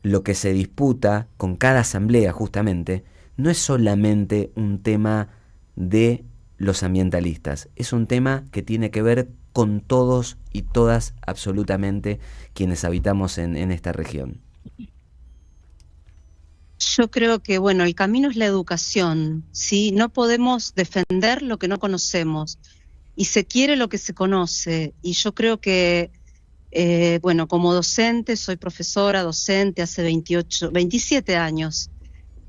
lo que se disputa con cada asamblea justamente no es solamente un tema de los ambientalistas, es un tema que tiene que ver con todos y todas absolutamente quienes habitamos en esta región? Yo creo que, bueno, el camino es la educación, ¿sí? No podemos defender lo que no conocemos y se quiere lo que se conoce. Y yo creo que, bueno, como docente, soy profesora, docente, hace 27 años,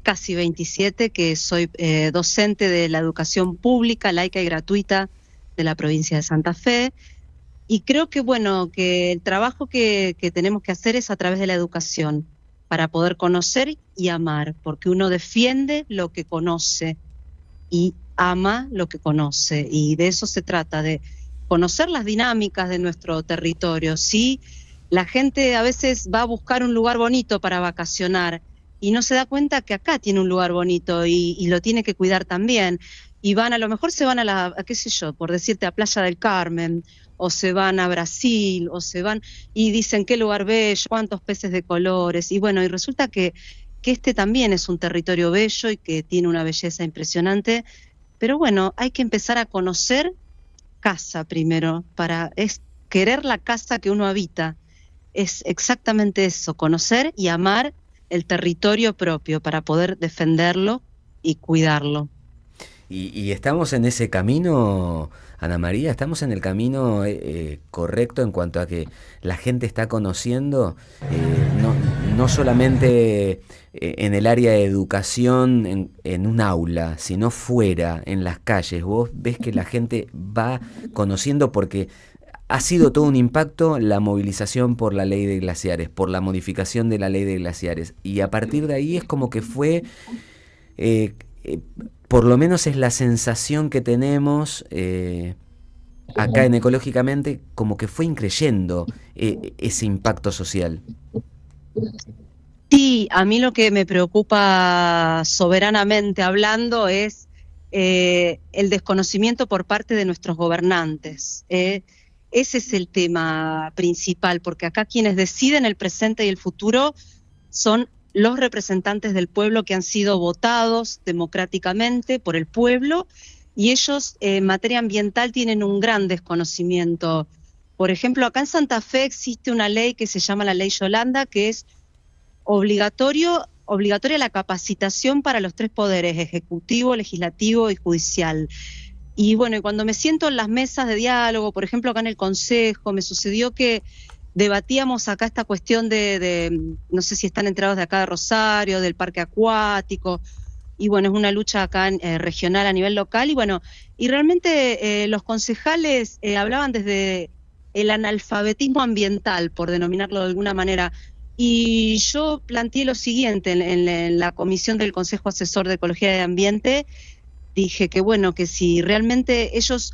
casi 27, que soy docente de la educación pública, laica y gratuita de la provincia de Santa Fe. Y creo que, bueno, que el trabajo que tenemos que hacer es a través de la educación, para poder conocer y amar, porque uno defiende lo que conoce y ama lo que conoce, y de eso se trata, de conocer las dinámicas de nuestro territorio. Sí, la gente a veces va a buscar un lugar bonito para vacacionar y no se da cuenta que acá tiene un lugar bonito y lo tiene que cuidar también. Y van, a lo mejor se van a qué sé yo, por decirte, a Playa del Carmen, o se van a Brasil, o se van y dicen qué lugar bello, cuántos peces de colores, y bueno, y resulta que este también es un territorio bello y que tiene una belleza impresionante, pero bueno, hay que empezar a conocer casa primero, es querer la casa que uno habita, es exactamente eso, conocer y amar el territorio propio para poder defenderlo y cuidarlo. Y estamos en ese camino, Ana María, estamos en el camino correcto en cuanto a que la gente está conociendo, no solamente en el área de educación, en un aula, sino fuera, en las calles. Vos ves que la gente va conociendo porque ha sido todo un impacto la movilización por la ley de glaciares, por la modificación de la ley de glaciares. Y a partir de ahí es como que fue... por lo menos es la sensación que tenemos acá en Ecológicamente, como que fue increyendo ese impacto social. Sí, a mí lo que me preocupa soberanamente hablando es el desconocimiento por parte de nuestros gobernantes. Ese es el tema principal, porque acá quienes deciden el presente y el futuro son los representantes del pueblo que han sido votados democráticamente por el pueblo, y ellos en materia ambiental tienen un gran desconocimiento. Por ejemplo, acá en Santa Fe existe una ley que se llama la Ley Yolanda, que es obligatoria la capacitación para los 3 poderes, ejecutivo, legislativo y judicial. Y bueno, cuando me siento en las mesas de diálogo, por ejemplo acá en el Consejo, me sucedió que debatíamos acá esta cuestión no sé si están enterados de acá de Rosario, del parque acuático, y bueno, es una lucha acá regional a nivel local, y bueno, y realmente los concejales hablaban desde el analfabetismo ambiental, por denominarlo de alguna manera, y yo planteé lo siguiente en la comisión del Consejo Asesor de Ecología y Ambiente, dije que bueno, que si realmente ellos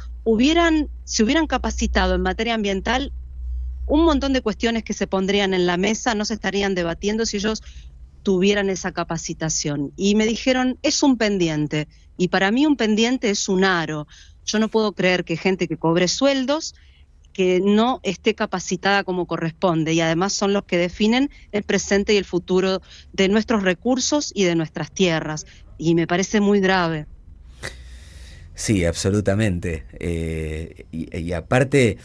se hubieran capacitado en materia ambiental, un montón de cuestiones que se pondrían en la mesa no se estarían debatiendo si ellos tuvieran esa capacitación. Y me dijeron, es un pendiente, y para mí un pendiente es un aro. Yo no puedo creer que gente que cobre sueldos, que no esté capacitada como corresponde, y además son los que definen el presente y el futuro de nuestros recursos y de nuestras tierras, y me parece muy grave. Sí, absolutamente. Y aparte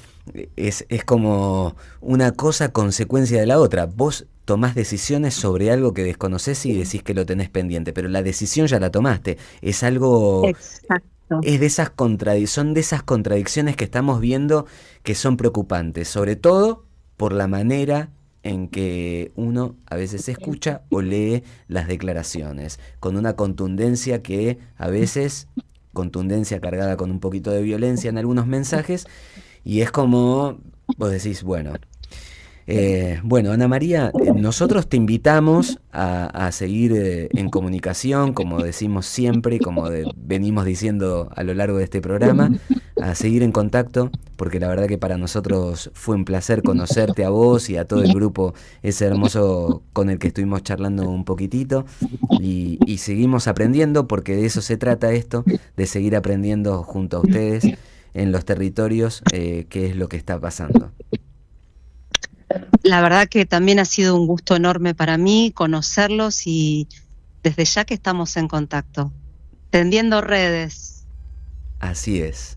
es como una cosa consecuencia de la otra. Vos tomás decisiones sobre algo que desconocés y decís que lo tenés pendiente, pero la decisión ya la tomaste. Es algo... Exacto. Son de esas contradicciones que estamos viendo que son preocupantes, sobre todo por la manera en que uno a veces escucha o lee las declaraciones, con una contundencia que a veces... contundencia cargada con un poquito de violencia en algunos mensajes, y es como vos decís, bueno, Ana María, nosotros te invitamos a seguir en comunicación, como decimos siempre y como venimos diciendo a lo largo de este programa, a seguir en contacto, porque la verdad que para nosotros fue un placer conocerte a vos y a todo el grupo ese hermoso con el que estuvimos charlando un poquitito, y seguimos aprendiendo, porque de eso se trata esto, de seguir aprendiendo junto a ustedes en los territorios qué es lo que está pasando. La verdad que también ha sido un gusto enorme para mí conocerlos, y desde ya que estamos en contacto, tendiendo redes. Así es.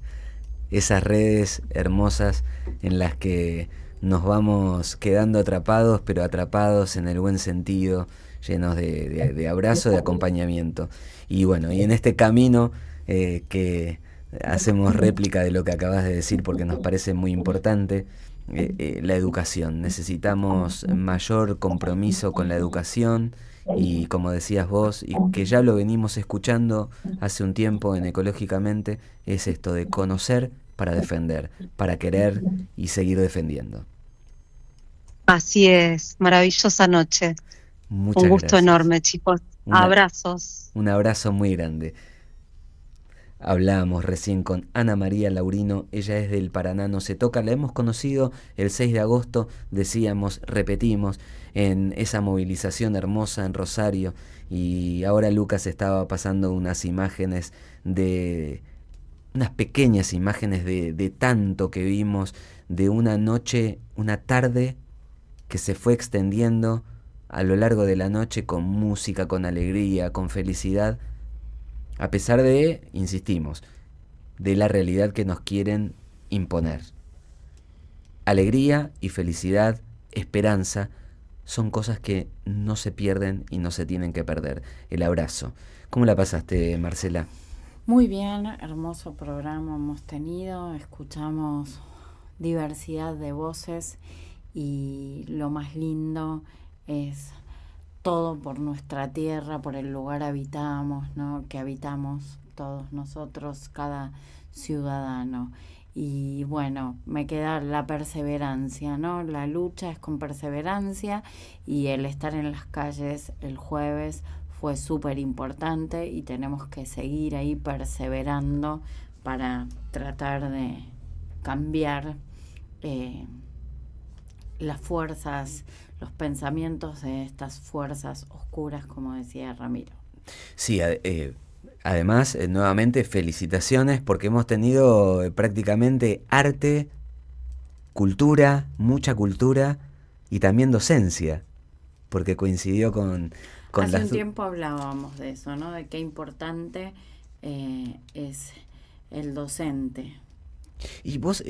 esas redes hermosas en las que nos vamos quedando atrapados, pero atrapados en el buen sentido, llenos de abrazo, de acompañamiento. Y bueno, y en este camino que hacemos réplica de lo que acabas de decir porque nos parece muy importante, la educación. Necesitamos mayor compromiso con la educación y, como decías vos, y que ya lo venimos escuchando hace un tiempo en Ecológicamente, es esto de conocer para defender, para querer y seguir defendiendo. Así es, maravillosa noche. Muchas un gusto gracias. enorme, chicos. Abrazos. Un abrazo muy grande. Hablábamos recién con Ana María Laurino, ella es del Paraná No Se Toca, la hemos conocido el 6 de agosto, decíamos, repetimos, en esa movilización hermosa en Rosario, y ahora Lucas estaba pasando unas imágenes unas pequeñas imágenes de tanto que vimos, de una noche, una tarde que se fue extendiendo a lo largo de la noche con música, con alegría, con felicidad, a pesar de, insistimos, de la realidad que nos quieren imponer. Alegría y felicidad, esperanza, son cosas que no se pierden y no se tienen que perder. El abrazo. ¿Cómo la pasaste, Marcela? Muy bien, hermoso programa hemos tenido, escuchamos diversidad de voces y lo más lindo es todo por nuestra tierra, por el lugar habitamos, ¿no? Que habitamos todos nosotros, cada ciudadano. Y bueno, me queda la perseverancia, ¿no? La lucha es con perseverancia y el estar en las calles el jueves fue súper importante y tenemos que seguir ahí perseverando para tratar de cambiar las fuerzas, los pensamientos de estas fuerzas oscuras, como decía Ramiro. Sí, además, nuevamente felicitaciones porque hemos tenido prácticamente arte, cultura, mucha cultura y también docencia, porque coincidió con Hace un tiempo hablábamos de eso, ¿no? De qué importante es el docente. Y vos,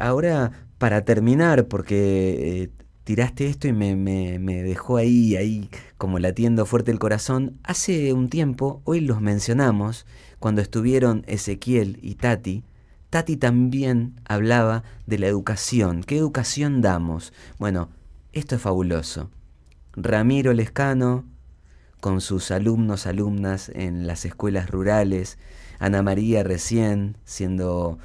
ahora, para terminar, porque tiraste esto y me dejó ahí como latiendo fuerte el corazón. Hace un tiempo, hoy los mencionamos, cuando estuvieron Ezequiel y Tati también hablaba de la educación. ¿Qué educación damos? Bueno, esto es fabuloso. Ramiro Lescano, con sus alumnos, alumnas en las escuelas rurales, Ana María recién siendo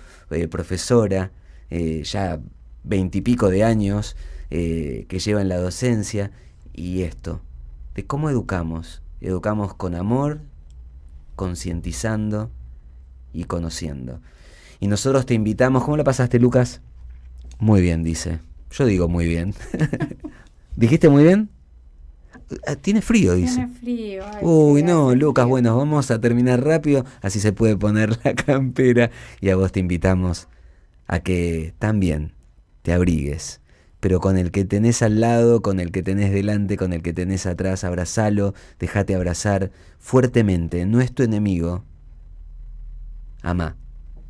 profesora, ya 20 y pico de años, que lleva en la docencia, y esto, de cómo educamos con amor, concientizando y conociendo. Y nosotros te invitamos. ¿Cómo la pasaste, Lucas? Muy bien, dice. Yo digo muy bien. ¿Dijiste muy bien? Tiene frío, dice. Tiene frío. Ay, Uy, sí, no, hace Lucas, frío. bueno, vamos a terminar rápido, así se puede poner la campera, y a vos te invitamos a que también te abrigues, pero con el que tenés al lado, con el que tenés delante, con el que tenés atrás, abrazalo, déjate abrazar fuertemente, no es tu enemigo. Amá,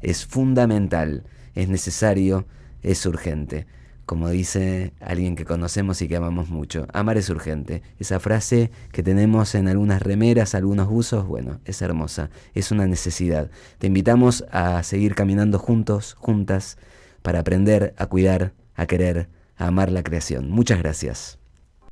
es fundamental, es necesario, es urgente. Como dice alguien que conocemos y que amamos mucho, amar es urgente. Esa frase que tenemos en algunas remeras, algunos buzos, bueno, es hermosa, es una necesidad. Te invitamos a seguir caminando juntos, juntas, para aprender a cuidar, a querer, a amar la creación. Muchas gracias.